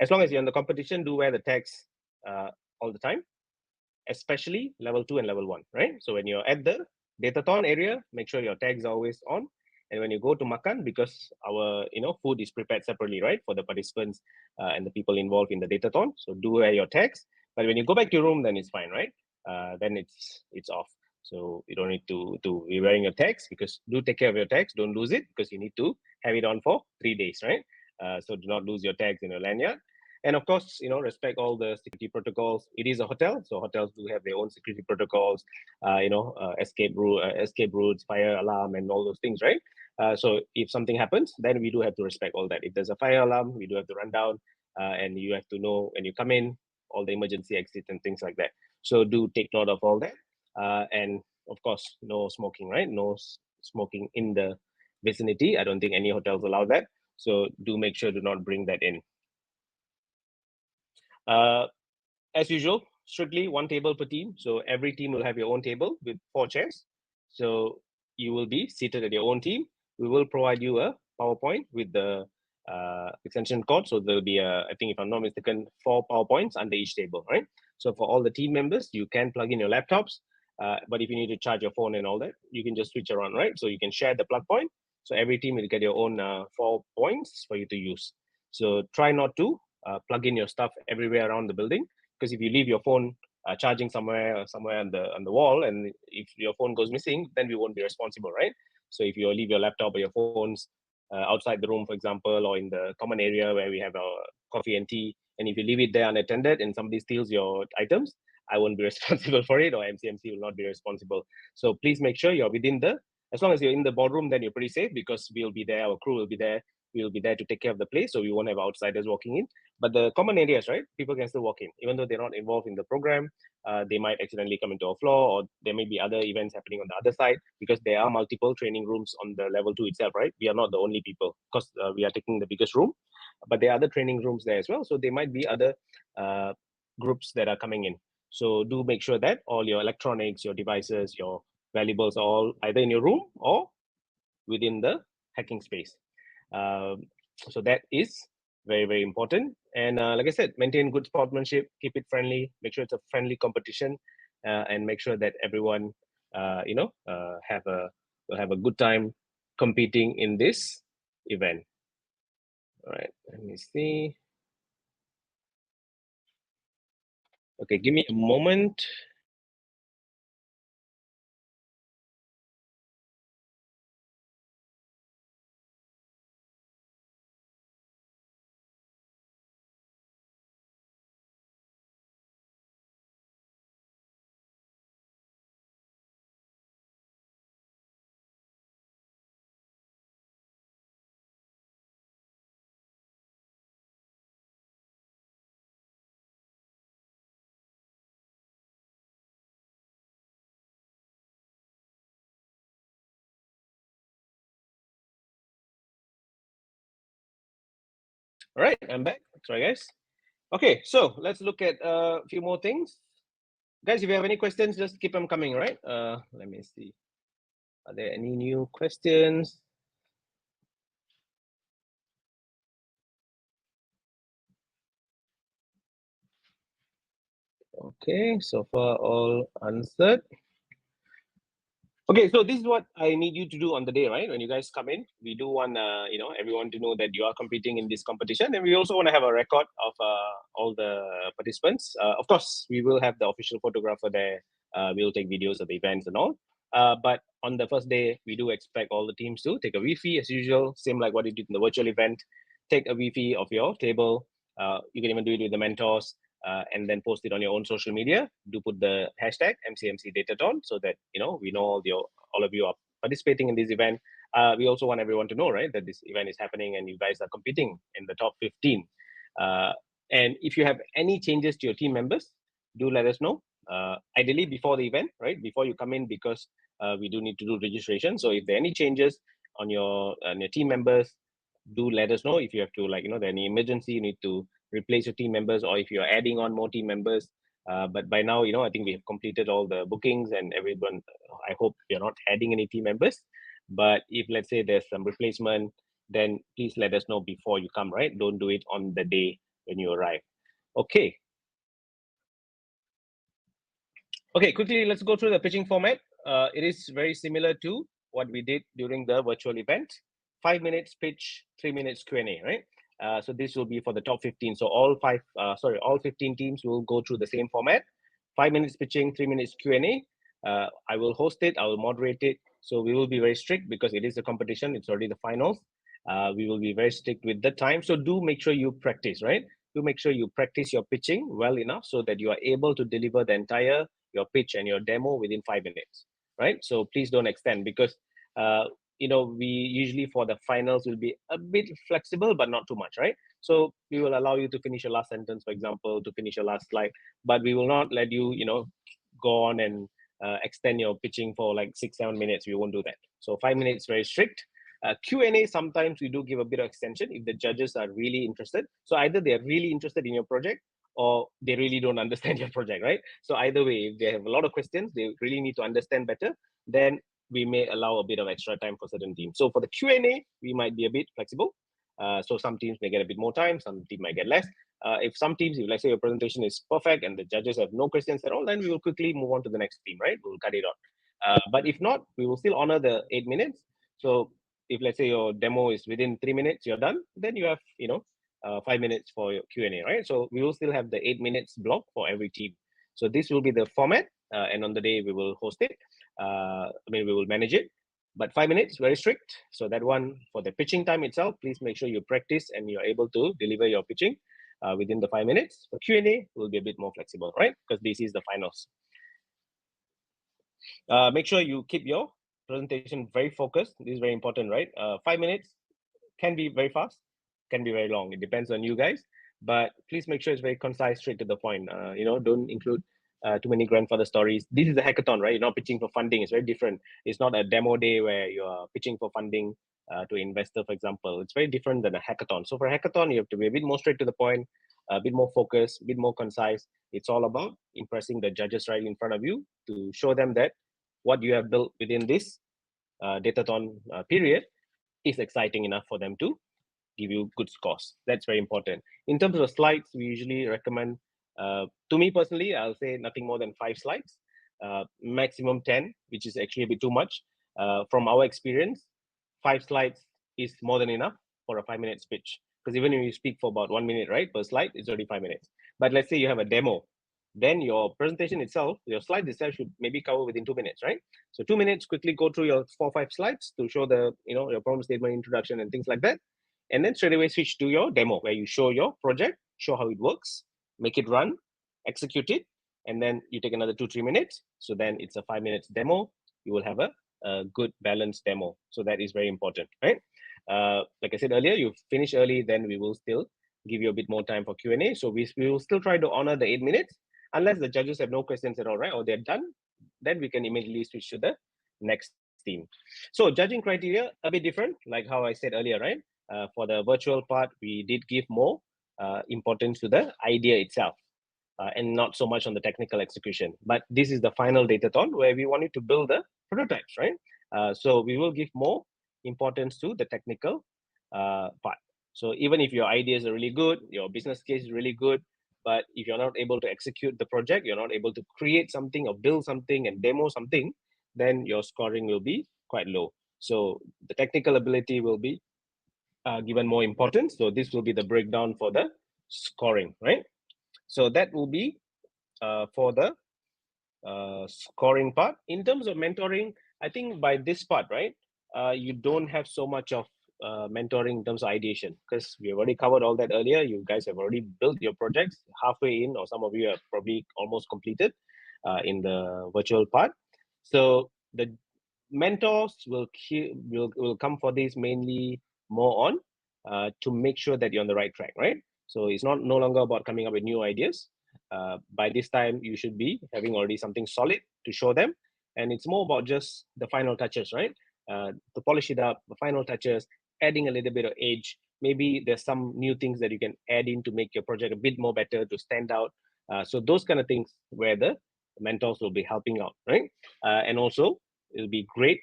As long as you're in the competition, do wear the tags all the time, especially level 2 and level 1, right? So when you're at the datathon area, make sure your tags are always on. And when you go to makan, because our food is prepared separately, right, for the participants and the people involved in the datathon, so do wear your tags. But when you go back to your room, then it's fine, right? Then it's off. So you don't need to be wearing your tags, because do take care of your tags. Don't lose it, because you need to have it on for 3 days, right? So do not lose your tags in your lanyard. And of course, respect all the security protocols. It is a hotel, so hotels do have their own security protocols, escape routes, fire alarm, and all those things, right? So if something happens, then we do have to respect all that. If there's a fire alarm, we do have to run down, and you have to know when you come in, all the emergency exits and things like that. So do take note of all that. And of course, no smoking, right? No smoking in the vicinity. I don't think any hotels allow that. So do make sure to not bring that in. As usual, strictly one table per team. So every team will have your own table with 4 chairs. So you will be seated at your own team. We will provide you a PowerPoint with the extension cord. So there'll be, I think if I'm not mistaken, 4 PowerPoints under each table, right? So for all the team members, you can plug in your laptops. But if you need to charge your phone and all that, you can just switch around, right? So you can share the plug point. So every team will get your own 4 points for you to use. So try not to plug in your stuff everywhere around the building, because if you leave your phone charging somewhere on the wall, and if your phone goes missing, then we won't be responsible, right? So if you leave your laptop or your phones outside the room, for example, or in the common area where we have our coffee and tea, and if you leave it there unattended and somebody steals your items, I won't be responsible for it, or MCMC will not be responsible. So please make sure you're within as long as you're in the ballroom, then you're pretty safe, because we'll be there, our crew will be there. we'll be there to take care of the place, so we won't have outsiders walking in. But the common areas, right, people can still walk in, even though they're not involved in the program. They might accidentally come into a floor, or there may be other events happening on the other side, because there are multiple training rooms on the level 2 itself, right? We are not the only people, because we are taking the biggest room, but there are other training rooms there as well. So there might be other groups that are coming in. So do make sure that all your electronics, your devices, your valuables are all either in your room or within the hacking space. So that is very, very important. And like I said, maintain good sportsmanship, keep it friendly, make sure it's a friendly competition, and make sure that everyone, will have a good time competing in this event. All right, let me see. Okay, give me a moment. All right, I'm back. Sorry, guys. Okay, so let's look at a few more things. Guys, if you have any questions, just keep them coming, right? Let me see. Are there any new questions? Okay, so far all answered. Okay, so this is what I need you to do on the day, right? When you guys come in, we do want everyone to know that you are competing in this competition, and we also want to have a record of all the participants. Of course, we will have the official photographer there. We'll take videos of the events and all. But on the first day, we do expect all the teams to take a Wi-Fi as usual, same like what you did in the virtual event. Take a Wi-Fi of your table. You can even do it with the mentors. And then post it on your own social media. Do put the hashtag MCMC Datathon, so that we know all of you are participating in this event. We also want everyone to know, right, that this event is happening and you guys are competing in the top 15. And if you have any changes to your team members, do let us know. Ideally before the event, right, before you come in, because we do need to do registration. So if there are any changes on your team members, do let us know. If you have to, there any emergency, you need to replace your team members, or if you're adding on more team members. But by now, I think we have completed all the bookings and everyone. I hope you're not adding any team members. But if, let's say, there's some replacement, then please let us know before you come, right? Don't do it on the day when you arrive. Okay. Okay, quickly, let's go through the pitching format. It is very similar to what we did during the virtual event. 5 minutes pitch, 3 minutes Q&A, right? So this will be for the top 15. So all 15 teams will go through the same format. 5 minutes pitching, 3 minutes Q&A. I will host it, I will moderate it. So we will be very strict because it is a competition. It's already the finals. We will be very strict with the time. So do make sure you practice, right? Do make sure you practice your pitching well enough so that you are able to deliver the entire your pitch and your demo within 5 minutes, right? So please don't extend, because we usually for the finals will be a bit flexible, but not too much, right? So we will allow you to finish your last sentence, for example, to finish your last slide, but we will not let you, go on and extend your pitching for like 6-7 minutes. We won't do that. So 5 minutes, very strict. Q&A, sometimes we do give a bit of extension if the judges are really interested. So either they're really interested in your project, or they really don't understand your project, right? So either way, if they have a lot of questions, they really need to understand better, then we may allow a bit of extra time for certain teams. So for the Q&A, we might be a bit flexible. So some teams may get a bit more time, some teams might get less. If some teams, if let's say your presentation is perfect and the judges have no questions at all, then we will quickly move on to the next team, right? We'll cut it on. But if not, we will still honor the 8 minutes. So if let's say your demo is within 3 minutes, you're done, then you have, 5 minutes for your Q&A, right? So we will still have the 8 minutes block for every team. So this will be the format, and on the day we will host it. We will manage it. But 5 minutes, very strict. So that one for the pitching time itself, please make sure you practice and you're able to deliver your pitching within the 5 minutes. For Q&A, will be a bit more flexible, right? Because this is the finals. Make sure you keep your presentation very focused. This is very important, right? 5 minutes, Can be very fast, can be very long. It depends on you guys. But please make sure it's very concise, straight to the point. Don't include too many grandfather stories. This is a hackathon, right? You're not pitching for funding. It's very different. It's not a demo day where you are pitching for funding to an investor, for example. It's very different than a hackathon. So for a hackathon, you have to be a bit more straight to the point, a bit more focused, a bit more concise. It's all about impressing the judges right in front of you to show them that what you have built within this Datathon period is exciting enough for them to give you good scores. That's very important. In terms of slides, we usually recommend, to me personally, I'll say nothing more than 5 slides, maximum 10, which is actually a bit too much. From our experience, 5 slides is more than enough for a 5-minute speech. Because even if you speak for about 1 minute, right, per slide, it's already 5 minutes. But let's say you have a demo, then your presentation itself, your slide itself should maybe cover within 2 minutes, right? So 2 minutes, quickly go through your 4 or 5 slides to show the, your problem statement, introduction, and things like that. And then straight away switch to your demo where you show your project, show how it works, make it run, execute it, and then you take another 2-3 minutes. So then it's a 5 minutes demo. You will have a good balanced demo. So that is very important, right? Like I said earlier, you finish early, then we will still give you a bit more time for Q&A. So we will still try to honor the 8 minutes, unless the judges have no questions at all, right? Or they're done, then we can immediately switch to the next team. So judging criteria, a bit different, like how I said earlier, right? For the virtual part, we did give more importance to the idea itself and not so much on the technical execution. But this is the final Datathon where we wanted to build the prototypes, right? So we will give more importance to the technical part. So even if your ideas are really good, your business case is really good, but if you're not able to execute the project, you're not able to create something or build something and demo something, then your scoring will be quite low. So the technical ability will be given more importance. So this will be the breakdown for the scoring, right? So that will be for the scoring part. In terms of mentoring, I think by this part, right, you don't have so much of mentoring in terms of ideation, because we have already covered all that earlier. You guys have already built your projects halfway in, or some of you have probably almost completed in the virtual part. So the mentors will come for this mainly more on to make sure that you're on the right track, right? So it's no longer about coming up with new ideas. By this time, you should be having already something solid to show them. And it's more about just the final touches, right? To polish it up, the final touches, adding a little bit of edge. Maybe there's some new things that you can add in to make your project a bit more better, to stand out. So those kind of things where the mentors will be helping out, right? And also, it'll be great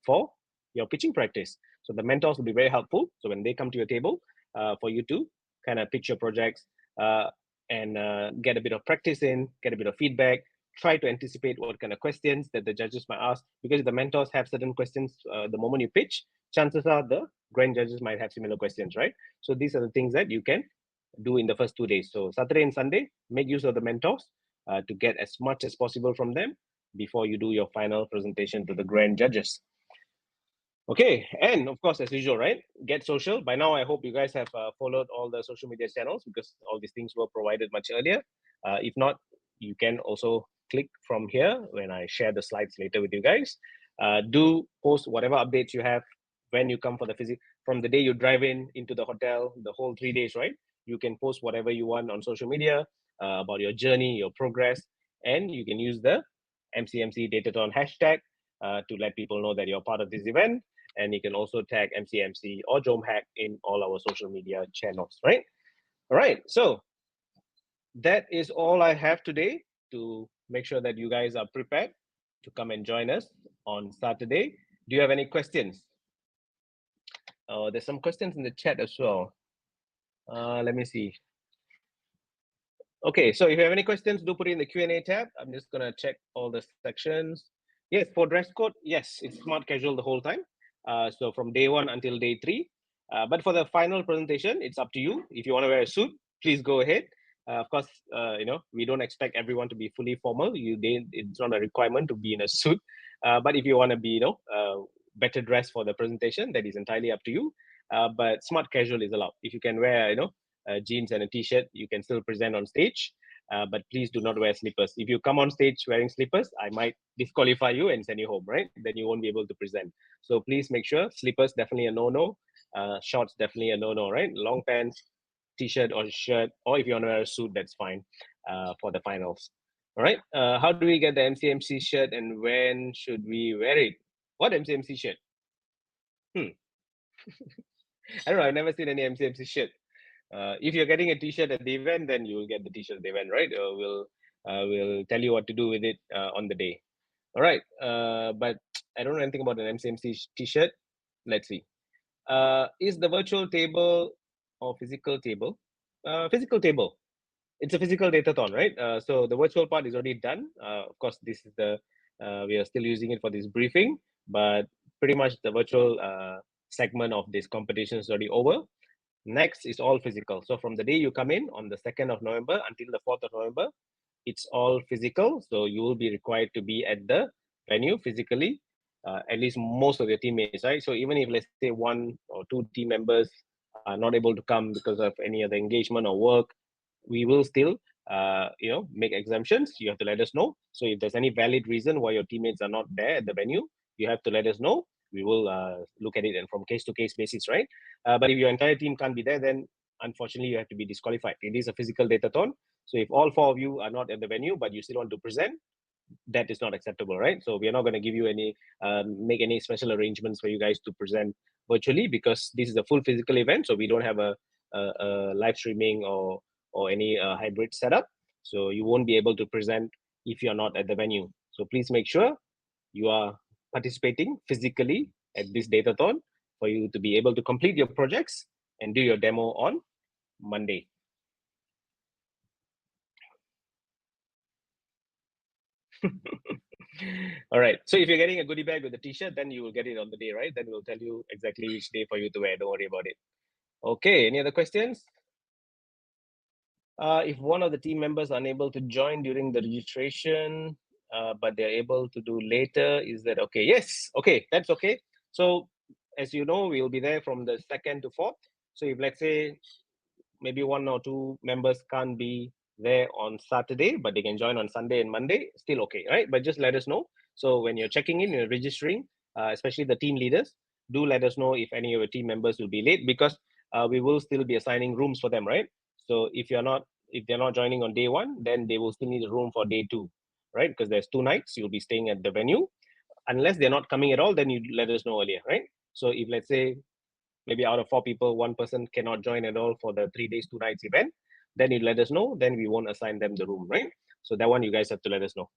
for your pitching practice. So the mentors will be very helpful. So when they come to your table for you to kind of pitch your projects and get a bit of practice in, get a bit of feedback, try to anticipate what kind of questions that the judges might ask, because the mentors have certain questions the moment you pitch, chances are the grand judges might have similar questions, right? So these are the things that you can do in the first 2 days. So Saturday and Sunday, make use of the mentors to get as much as possible from them before you do your final presentation to the grand judges. Okay, and of course, as usual, right? Get social. By now, I hope you guys have followed all the social media channels, because all these things were provided much earlier. If not, you can also click from here when I share the slides later with you guys. Do post whatever updates you have when you come for the visit. From the day you drive into the hotel, the whole 3 days, right? You can post whatever you want on social media about your journey, your progress, and you can use the MCMC Datathon hashtag to let people know that you're part of this event. And you can also tag MCMC or JomHack in all our social media channels, right? All right, so that is all I have today to make sure that you guys are prepared to come and join us on Saturday. Do you have any questions? Oh, there's some questions in the chat as well. Let me see. Okay, so if you have any questions, do put it in the Q&A tab. I'm just gonna check all the sections. Yes, for dress code, yes, it's smart casual the whole time. So from day 1 until day 3. But for the final presentation, it's up to you. If you want to wear a suit, please go ahead. Of course, we don't expect everyone to be fully formal. It's not a requirement to be in a suit. But if you want to be, better dressed for the presentation, that is entirely up to you. But smart casual is allowed. If you can wear, jeans and a t-shirt, you can still present on stage. But please do not wear slippers. If you come on stage wearing slippers, I might disqualify you and send you home, right? Then you won't be able to present. So please make sure slippers definitely a no-no. Shorts definitely a no-no, right? Long pants, t-shirt or shirt, or if you want to wear a suit, that's fine for the finals. All right. How do we get the MCMC shirt and when should we wear it? What MCMC shirt? I don't know. I've never seen any MCMC shirt. If you're getting a t-shirt at the event, then you will get the t-shirt at the event, right? We'll tell you what to do with it on the day. All right. But I don't know anything about an MCMC t-shirt. Let's see. Is the virtual table or physical table? Physical table. It's a physical datathon, right? So the virtual part is already done. Of course, this is the we are still using it for this briefing, but pretty much the virtual segment of this competition is already over. Next is all physical. So from the day you come in on the 2nd of November until the 4th of November, it's all physical. So you will be required to be at the venue physically, at least most of your teammates, right? So even if let's say one or two team members are not able to come because of any other engagement or work, we will still make exemptions. You have to let us know. So if there's any valid reason why your teammates are not there at the venue, you have to let us know. We will look at it and from case to case basis, right? But if your entire team can't be there, then unfortunately you have to be disqualified. It is a physical datathon. So if all four of you are not at the venue, but you still want to present, that is not acceptable, right? So we are not going to give you any, make any special arrangements for you guys to present virtually because this is a full physical event. So we don't have a live streaming or any hybrid setup. So you won't be able to present if you're not at the venue. So please make sure you are participating physically at this datathon for you to be able to complete your projects and do your demo on Monday. All right. So if you're getting a goodie bag with a t-shirt, then you will get it on the day, right? Then we'll tell you exactly which day for you to wear. Don't worry about it. Okay. Any other questions? If one of the team members are unable to join during the registration, but they're able to do later, is that okay? Yes. Okay. That's okay. So as you know, we'll be there from the 2nd to 4th. So if let's say maybe one or two members can't be there on Saturday, but they can join on Sunday and Monday, still okay, right? But just let us know. So when you're checking in, you're registering, especially the team leaders, do let us know if any of your team members will be late because we will still be assigning rooms for them, right? So if they're not joining on day one, then they will still need a room for day two, right? Because there's 2 nights, you'll be staying at the venue. Unless they're not coming at all, then you let us know earlier, right? So if let's say maybe out of 4 people, one person cannot join at all for the 3 days, 2 nights event, then you let us know. Then we won't assign them the room, right? So that one you guys have to let us know.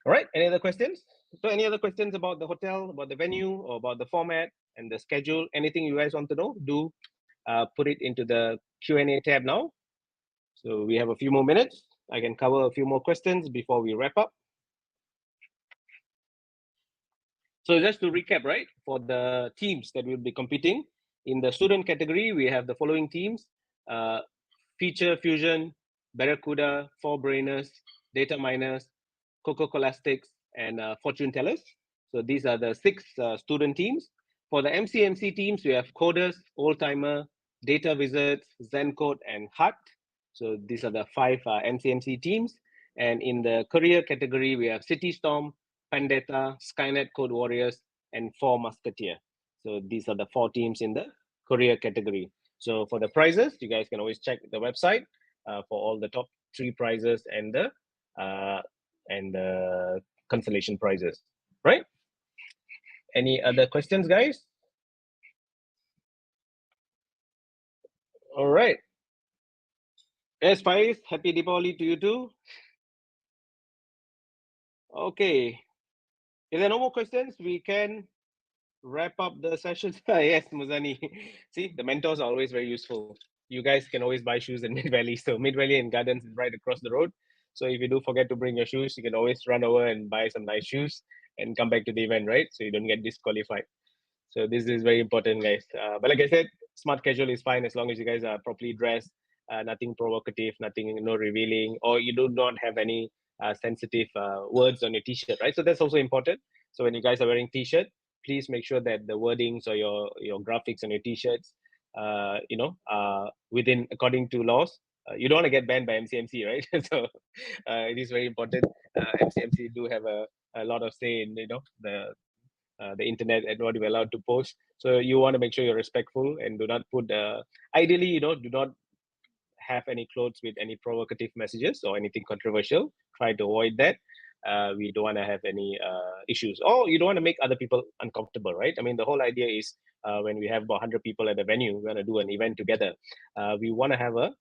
All right. Any other questions? So any other questions about the hotel, about the venue, or about the format and the schedule? Anything you guys want to know? Do put it into the Q&A tab now. So we have a few more minutes. I can cover a few more questions before we wrap up. So just to recap, right, for the teams that will be competing, in the student category, we have the following teams: Feature Fusion, Barracuda, Four Brainers, Data Miners, Coca-Colastics, and Fortune Tellers. So these are the 6 student teams. For the MCMC teams, we have Coders, Old Timer, Data Wizards, Zencode, and Hut. So these are the 5 MCMC teams. And in the career category, we have City Storm, Pandetta, Skynet Code Warriors, and 4 Musketeer. So these are the 4 teams in the career category. So for the prizes, you guys can always check the website for all the top 3 prizes and the consolation prizes, right? Any other questions, guys? All right. Yes, Faiz, happy Diwali to you too. Okay. If there are no more questions, we can wrap up the session. Yes, Muzani. See, the mentors are always very useful. You guys can always buy shoes in Mid Valley. So Mid Valley and Gardens is right across the road. So if you do forget to bring your shoes, you can always run over and buy some nice shoes and come back to the event, right? So you don't get disqualified. So this is very important, guys. But like I said, smart casual is fine as long as you guys are properly dressed, nothing provocative, nothing no revealing, or you do not have any sensitive words on your t-shirt, right? So that's also important. So when you guys are wearing t-shirt, please make sure that the wordings or your graphics on your t-shirts, within according to laws. You don't want to get banned by MCMC, right? So it is very important. MCMC do have a lot of say in the internet and what we're allowed to post. So you want to make sure you're respectful and do not put, ideally, do not have any clothes with any provocative messages or anything controversial. Try to avoid that. We don't want to have any issues, or you don't want to make other people uncomfortable, right? I mean, the whole idea is when we have about 100 people at the venue, we're going to do an event together. We want to have a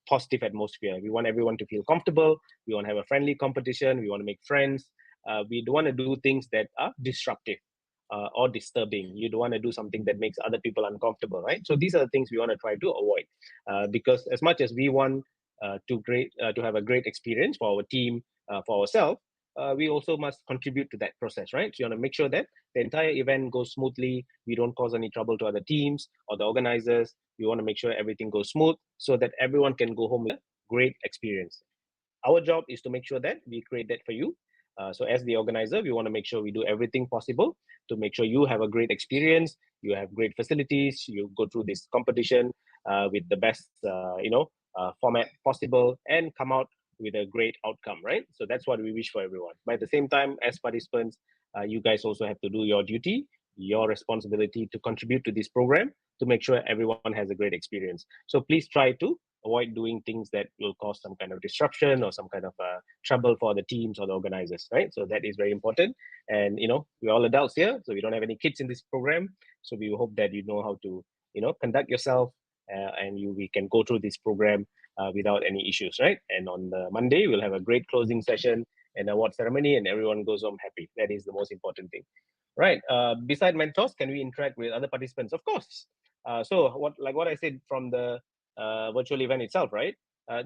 positive atmosphere. We want everyone to feel comfortable. We want to have a friendly competition. We want to make friends. We don't want to do things that are disruptive or disturbing. You don't want to do something that makes other people uncomfortable, right? So these are the things we want to try to avoid, because as much as we want to have a great experience for our team, for ourselves, we also must contribute to that process, right? So you want to make sure that the entire event goes smoothly. We don't cause any trouble to other teams or the organizers. We want to make sure everything goes smooth so that everyone can go home with a great experience. Our job is to make sure that we create that for you. So as the organizer, we want to make sure we do everything possible to make sure you have a great experience, you have great facilities, you go through this competition with the best, format possible, and come out with a great outcome, right? So that's what we wish for everyone. But at the same time, as participants, you guys also have to do your duty, your responsibility to contribute to this program to make sure everyone has a great experience. So please try to avoid doing things that will cause some kind of disruption or some kind of trouble for the teams or the organizers, right? So that is very important. And we're all adults here, so we don't have any kids in this program. So we hope that you know how to conduct yourself, and we can go through this program without any issues, right? And on the Monday we'll have a great closing session and award ceremony, and everyone goes home happy. That is the most important thing, right? Beside mentors, can we interact with other participants? Of course. So what I said from the virtual event itself, right?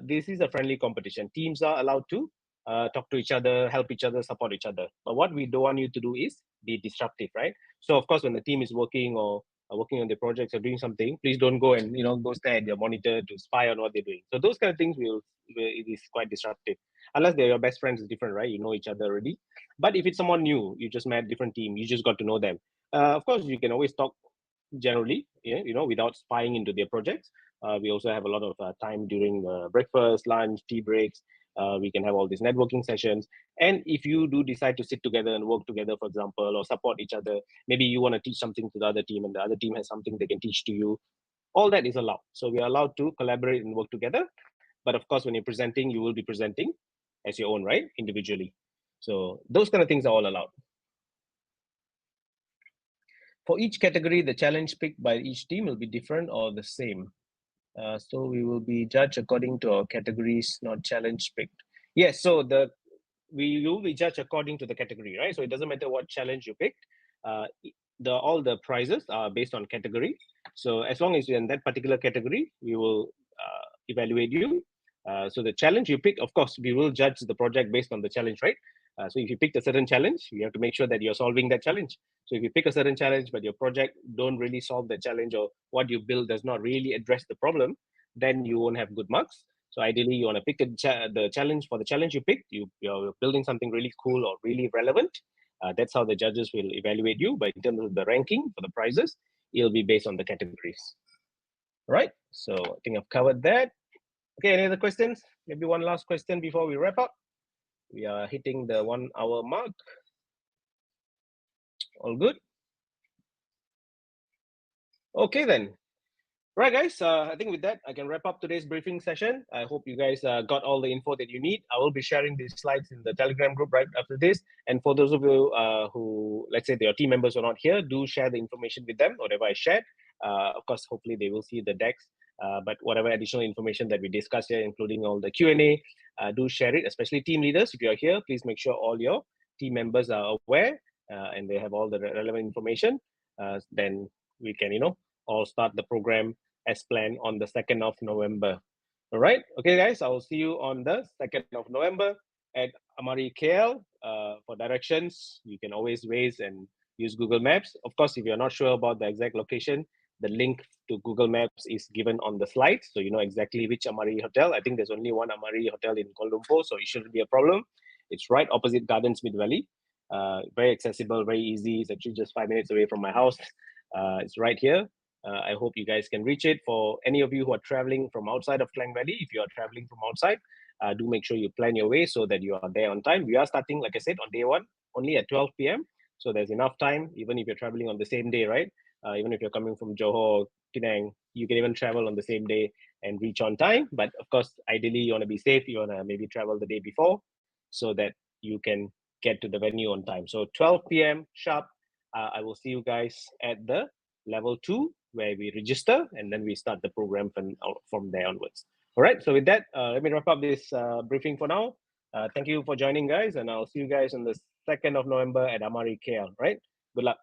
This is a friendly competition. Teams are allowed to talk to each other, help each other, support each other. But what we don't want you to do is be disruptive, right? So of course, when the team is working or working on the projects or doing something, please don't go and go stare at your monitor to spy on what they're doing. So those kind of things it is quite disruptive. Unless they're your best friends, is different, right? You know each other already. But if it's someone new, you just met different team, you just got to know them. Of course, you can always talk generally, without spying into their projects. We also have a lot of time during breakfast, lunch, tea breaks. We can have all these networking sessions. And if you do decide to sit together and work together, for example, or support each other, maybe you want to teach something to the other team and the other team has something they can teach to you, all that is allowed. So we are allowed to collaborate and work together. But of course, when you're presenting, you will be presenting as your own, right? Individually. So those kind of things are all allowed. For each category, the challenge picked by each team will be different or the same. So we will be judged according to our categories, not challenge picked. Yes, so we will be judged according to the category, right? So it doesn't matter what challenge you picked. All the prizes are based on category. So as long as you're in that particular category, we will evaluate you. So the challenge you pick, of course, we will judge the project based on the challenge, right? So if you picked a certain challenge, you have to make sure that you're solving that challenge. So if you pick a certain challenge, but your project don't really solve the challenge, or what you build does not really address the problem, then you won't have good marks. So ideally, you want to pick the challenge. For the challenge you picked, you're building something really cool or really relevant. That's how the judges will evaluate you. But in terms of the ranking for the prizes, it'll be based on the categories. Right. So I think I've covered that. Okay, any other questions? Maybe one last question before we wrap up. We are hitting the 1 hour mark. All good? Okay then. Right, guys. I think with that, I can wrap up today's briefing session. I hope you guys got all the info that you need. I will be sharing these slides in the Telegram group right after this. And for those of you who, let's say, your team members are not here, do share the information with them, whatever I shared. Of course, hopefully they will see the decks. But whatever additional information that we discussed here, including all the Q&A, do share it, especially team leaders. If you are here, please make sure all your team members are aware and they have all the relevant information. Then we can, all start the program as planned on the 2nd of November. All right. Okay, guys, I will see you on the 2nd of November at Amari KL. For directions, you can always raise and use Google Maps. Of course, if you're not sure about the exact location, the link to Google Maps is given on the slide. So you know exactly which Amari Hotel. I think there's only one Amari Hotel in Kuala Lumpur, so it shouldn't be a problem. It's right opposite Gardens Mid Valley. Very accessible, very easy. It's actually just 5 minutes away from my house. It's right here. I hope you guys can reach it. For any of you who are traveling from outside of Klang Valley, if you are traveling from outside, do make sure you plan your way so that you are there on time. We are starting, like I said, on day one, only at 12 p.m. So there's enough time, even if you're traveling on the same day, right? Even if you're coming from Johor, Penang, you can even travel on the same day and reach on time. But of course, ideally, you want to be safe. You want to maybe travel the day before so that you can get to the venue on time. So 12 p.m. sharp, I will see you guys at the level 2 where we register and then we start the program from there onwards. All right. So with that, let me wrap up this briefing for now. Thank you for joining, guys, and I'll see you guys on the 2nd of November at Amari KL. Right. Good luck.